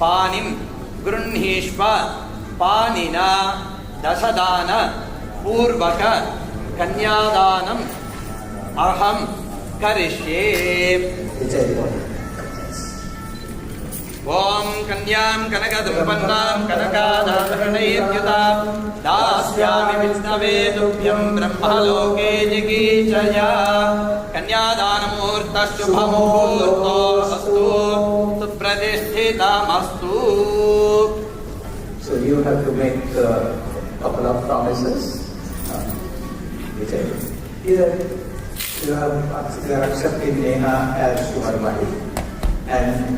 पानिं गृह्णीष्व पानिना दशदान पूर्वक कन्यादानम् अहं करिष्ये ओम कन्यां कनकदुपन्नां कनकादाभरणैर्युतां दास्यामि विष्णवे तुभ्यं ब्रह्मलोके जिगीषया कन्यादानमुहूर्तः शुभमुहूर्तो अस्तु सुप्रतिष्ठितमस्तु. So you have to make a couple of promises. Either you are accepting Neha as your wife and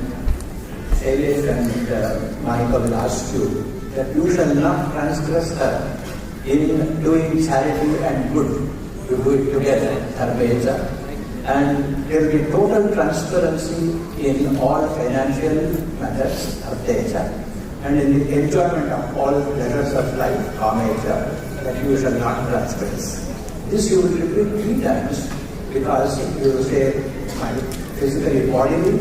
Elias and Monica will ask you that you shall not transgress her in doing charity and good. You do it together, Dharmeja. And there will be total transparency in all financial matters, Arteja. And in the enjoyment of all letters of life, Kameja, that you shall not transgress. This you will repeat 3 times because you will say, physically, bodily,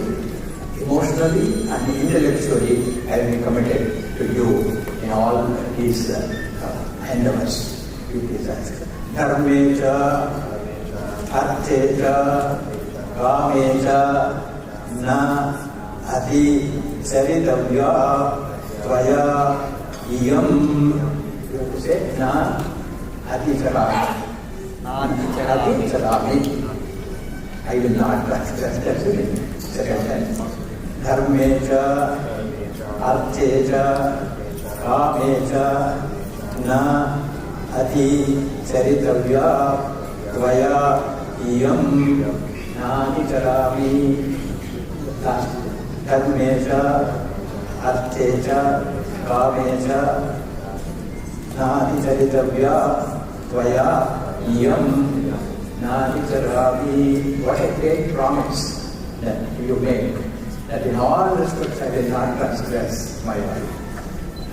emotionally and intellectually, I will be committed to you in all these endeavors. Dharmeja, Artheja, Kameja, Na, Adi, Charitavya, Tvaya, Iyam. You have to say, Na, Adi Charami. Adi Charami. I will not transgress. That's it. Second time. Dharmeja, Artheja, Kameja, Na, Adi, Charitavya, Tvaya, Iyam, Nani Charami. Dharmeja, Artheja, Kameja, Nani Charitavya, Tvaya, Iyam, Nani Charami. What a great promise that you make, that in all respects I will not transgress my life.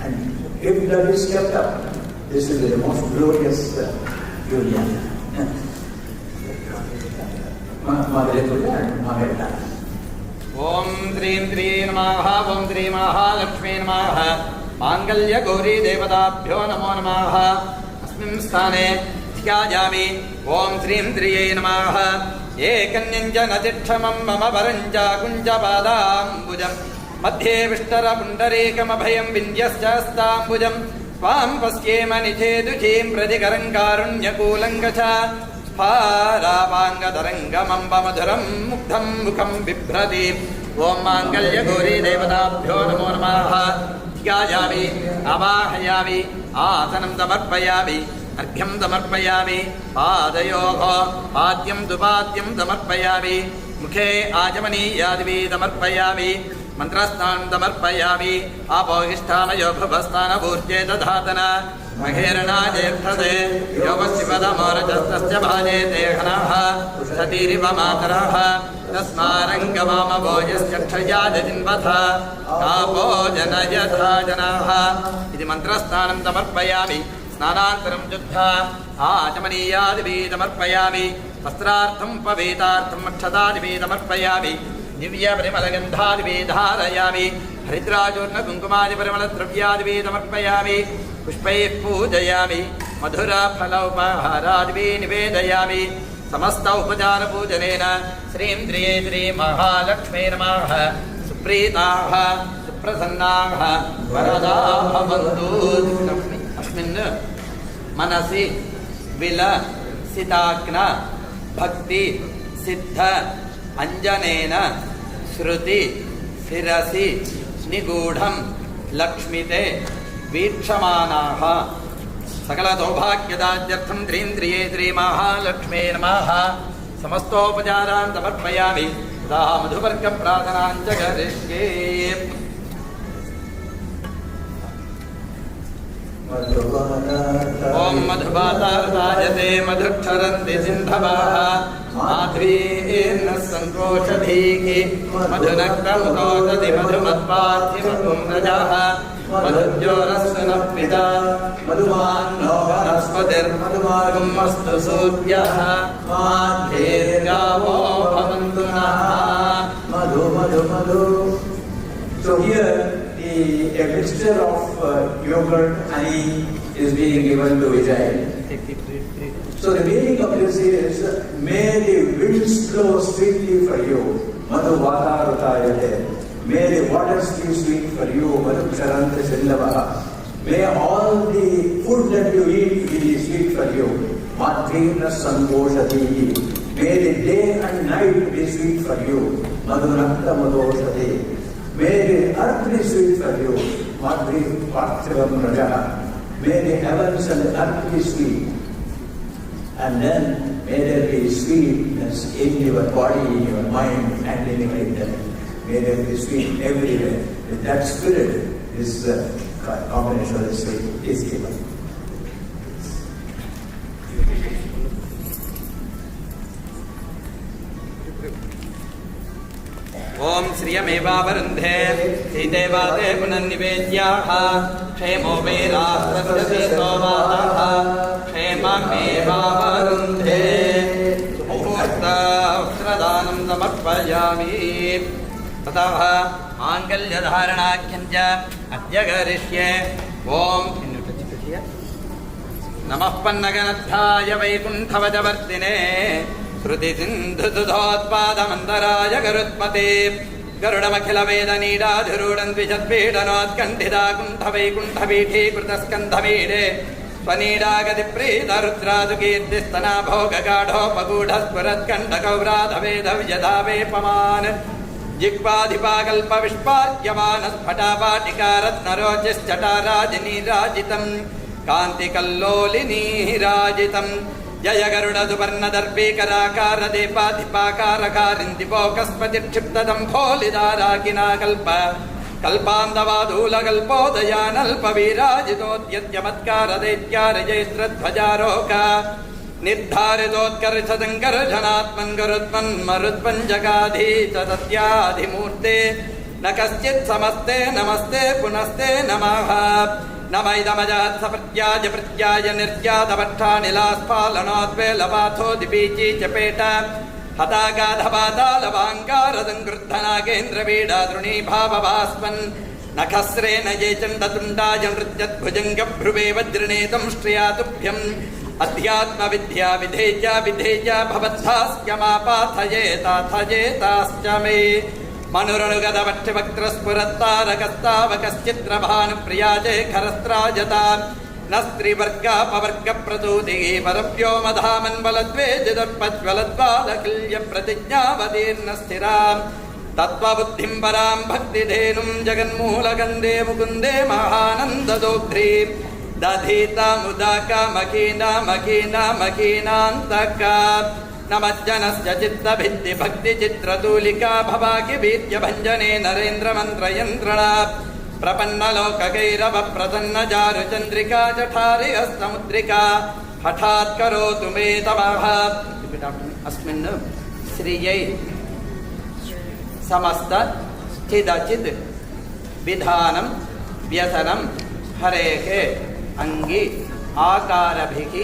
And if that is kept up, this will be the most glorious union. Om Drim Dri Namaha, Om Dri Mahalakshmi Namaha, Mangalya Gauri Devadabhyo Namo Namaha, Asmin Sthane Dhyayami, Om Drim Dri Namaha, Ekanyanja Mama Varanja Kunja Padambujam, Madhye Vishtara Pundarekamabhayam Vindyastasthambujam, Swam Pasyema Nichedujim Pradikarankarunya Paravangadaranga Madhuram Mukdam Mukham Vibhrati. Om Mangalya Gauri Devadabhyo Namo Namaha. Dhyayami, Avahayami, Atanam Tamarpayami, Arghyam Tamarpayami, Padayoho, Padyam Dupadyam Tamarpayami, Mukhe Ajamani Yadivi Tamarpayami, Mantrastan Tamarpayami, Apogishtanayo Bhavastana Burjeta Dhatana, Maherana Jethade, Yogashivadamorajastasya Bhajete Hanaha, Satiriva Mataraha, Tasmarangavama Vojaschakshayadinvatha, Kapo Janayatha Janaha, Idi Mantrastanam Tamarpayami, Snanantaram Juddha, Ajamaniyadivi Tamarpayami, Vastrartham Pavitartham Akshadadivi Tamarpayami, Divya Primalagandhadivi Dharayami, Haridrajurna Kunkumadi Primaladravyaadivi Tamarpayami, Pushpai Pujayami, Madhura Phalaupaharadivi Nivedayami, Samasta Upajara Pujanena, Srim Driye Dri Mahalakshmi Namaha, Supritaha, Suprasannaha, Varadaha Bandhu, Asmin Manasi, Vila, Sitakna, Bhakti, Siddha, Anjanena, Shruti, Sirasi, Nigudham, Lakshmite, Vichamanaha, Sakala Saubhagyadadyartham Drindriye Dri Mahalakshmi Namaha, Samastopajaran Tamarpayami, Daha Madhuvarga Pradhanan Jagarishke. Om Madhubatar Rajate Madhuksharanti Sindhavaha, Madhvirna Sankoshadhiki, Madhunaktamutotati Madhumatpathi Madhumrajaha, Madhujyorasvanapita, Madhuman Novanaspatir, Madhumagam Mastu Suryaha, Madhirgavo Bhavantunaha, Madhu, Madhu, Madhu. So here, a mixture of yogurt, honey is being given to Vijay. So the meaning of this is, may the winds blow sweetly for you, Madhu Vatarutayate. May the waters be sweet for you, Madhu Charanta Sindavaha. May all the food that you eat be sweet for you, Madhvirna Sankoshati. May the day and night be sweet for you, Madhu Nakta Madhoshati. May the earth be sweet for you, Madhvi Parthivam Rajaha. May the heavens and the earth be sweet. And then may there be sweetness in your body, in your mind, and in your intellect. May there be sweet everywhere. with that spirit, this combination of this is given. ओम श्रियमेवावरुन्धे श्रीदेवादे पुनर्निवेद्याः क्षेमो मे राष्ट्रस्य क्षेममेवावरुन्धे सुमुहूर्तवस्त्रदानं समर्पयामि ततः माङ्गल्यधारणाख्यं च अद्य करिष्ये ओम नमः पन्नगनद्धाय वैकुण्ठवजवर्तिने श्रुतिसिन्धुसुधोत्पादमन्दराय गरुत्मते गरुडमखिलवेदनीडाधिरूढन् द्विषद्पीडनोत्कण्ठिता कुण्ठवैकुण्ठपीठीकृतस्कन्धमीडे स्वनीडागतिप्रीतरुद्रादुकीर्तिस्तना भोगगाढोपगूढस्फुरत्कण्ठकौराधवेदव्यधावेपमान् जिह्वाधिपाकल्पविष्पाद्यमानस्फटापाटिकारत्नरोचिश्चटाराजनीराजितम् कान्तिकल्लोलिनीराजितम् जय गरुडदुपर्णदर्पीकराकारदीपाधिपाकारकारिन्दिपोकस्पतिक्षिप्तदम्भोलिदाराकिनाकल्प कल्पान्दवादूलकल्पोदयानल्पवीराजितोद्यत्यमत्कारदैत्यारजैत्रध्वजारोक निर्धारितोत्कर्षदङ्कर्षणात्मन् गरुत्मन्मरुत्पञ्जगाधीश सत्याधिमूर्ते न कश्चित् समस्ते नमस्ते पुनस्ते नमः नम इदमजात् सप्रत्याज प्रत्याज निर्यातपट्टानिलास्फालनोद्वेलपाथोदिपीची चपेट हतागाधपातालवाङ्गारदङ्कृद्धनागेन्द्रवीडादृणीभावभास्मन् नखस्रेण ये चण्डतुण्डाय नृत्यद्भुजङ्गभ्रुवे वज्रणेतं श्रियातुभ्यम् अध्यात्मविद्या विधेय विधेय भवद्भास्यमापाथयेताथयेताश्च मे मनुरनुगतवक्षवक्त्रस्फुरत्तारकस्तावकश्चित्रभानुप्रियाजे खरस्त्राजता न स्त्रीवर्गापवर्गप्रतूतिः परव्योमधामन्वलद्वेदिदर्पज्वलद्वालकिल्यप्रतिज्ञावतीर्णस्थिराम् तत्त्वबुद्धिं परां भक्तिधेनुं जगन्मूलगन्धे मुकुन्दे महानन्ददोग्ध्रीम् दधीतामुदाकामकीनामकीनामकीनान्तका नमज्जनस्य चित्तभित्तिभक्तिचित्रतूलिका भवाकि वीर्यभञ्जने नरेन्द्रमन्त्रयन्त्रणा प्रपन्नलोककैरवप्रसन्नजारुचन्द्रिका जठारिहस्तमुद्रिका हठात् करोतु मे तमः अस्मिन् श्रियै समस्त स्थिदचित् विधानं व्यसनं हरेः अंगी आकारभिः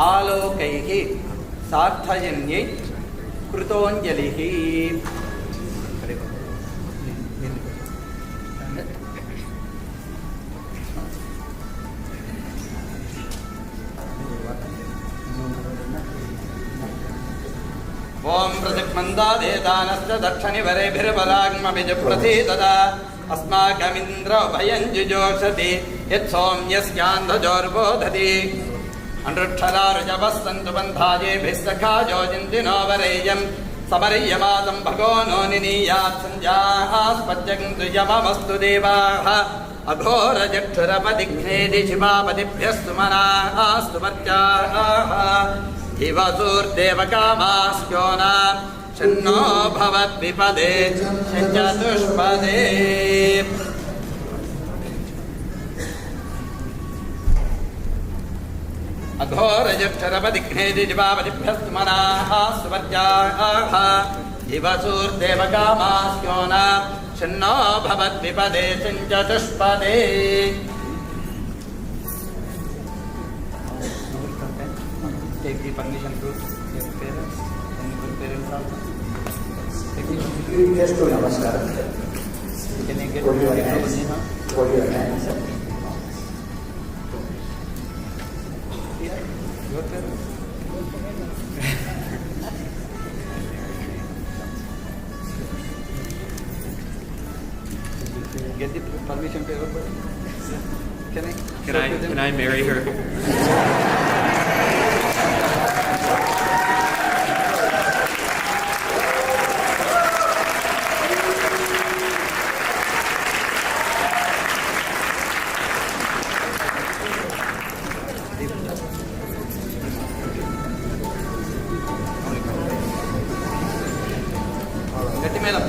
आलोकैः सार्थजन्यै कृतोञ्जलिः ओम प्रतिमन्दादेदानश्च दक्षिणिवरेभिर्वराग्मविजप्रसीददा अस्माकमिन्द्रो भयं जुजोषति यत्सौम्यस्यान्धजोर्बोधति अनुक्षरारुजवस्तन्तु बन्धाजेभिस्सखा जोजिन्दिनो वरेयं समर्यमादं भगो नो निनीयात् सञ्जास्पत्यन्तु यममस्तु देवाः अघोरजक्षुरपदिघ्नेदि शिवापदिभ्यस्तु मनास्तु मर्त्याः दिवसूर्देवकामास्यो न शन्नो भवद्विपदे चतुष्पदे अघोरजक्षरपदिघ्नेदि शिवापदिभ्यस्तु मनास्तु मर्त्याः दिवसूर्देवकामास्यो न शन्नो भवद्विपदे चतुष्पदे take the permission to your parents and your parents also. Just to namaskar. Can you get Hold your hands. Hold your hands. Yeah, your parents. Get the permission to your parents. Can I marry her? Get the mail up.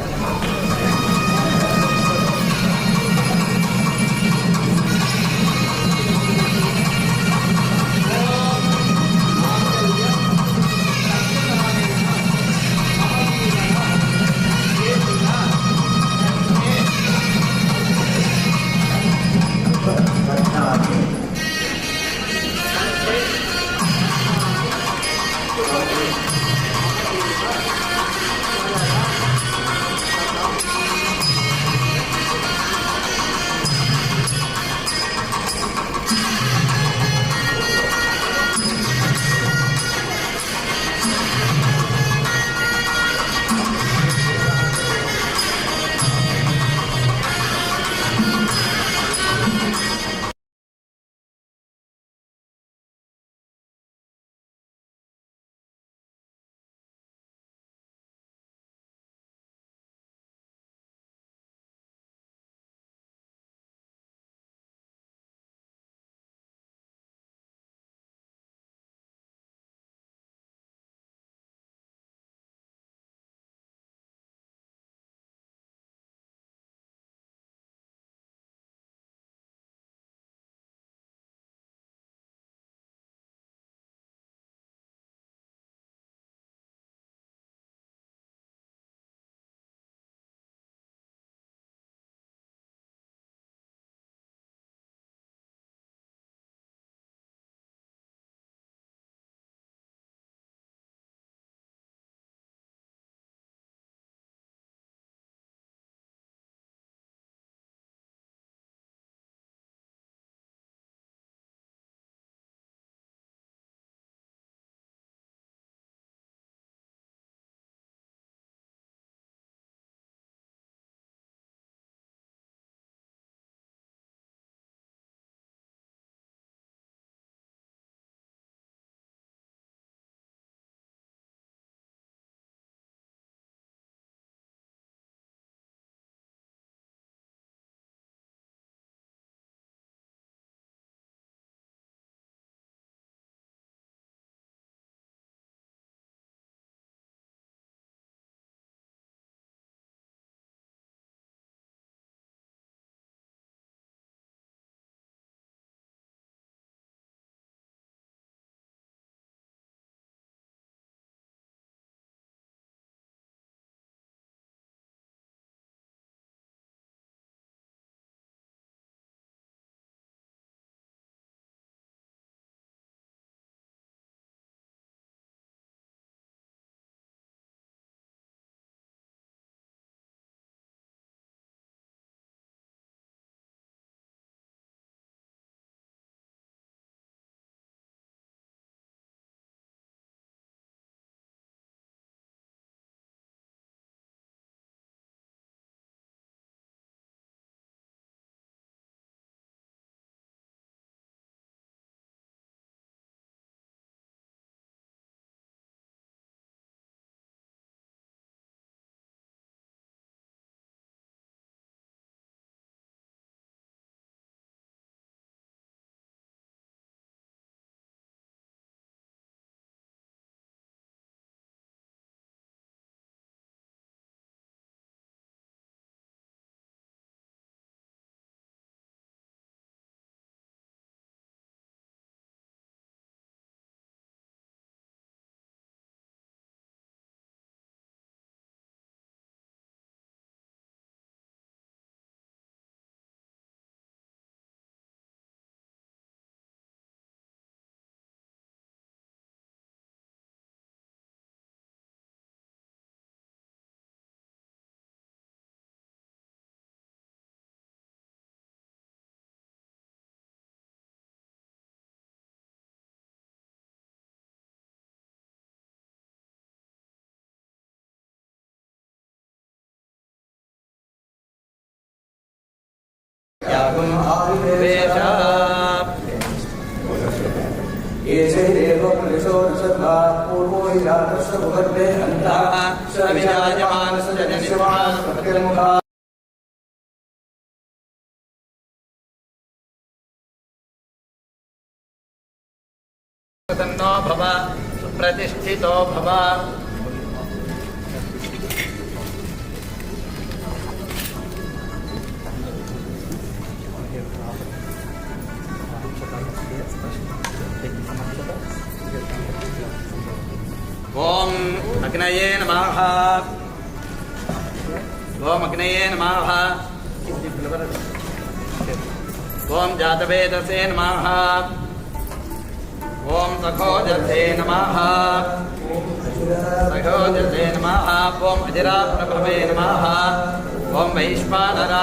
यागुम् आविवेश एषैरेव पुरुषो न सर्वा पूर्वो हि जातस्य भुगर्भे अन्तः स विजायमानस्य जनस्यमानः प्रतिर्मुखः तन्नो भव सुप्रतिष्ठितो भव ओम अग्नये नमः ओम अग्नये नमः ओम जातवेदसे नमः ओम सखोजसे नमः सखोजसे नमः ओम अजराप्रभवे नमः ओम वैश्वानरा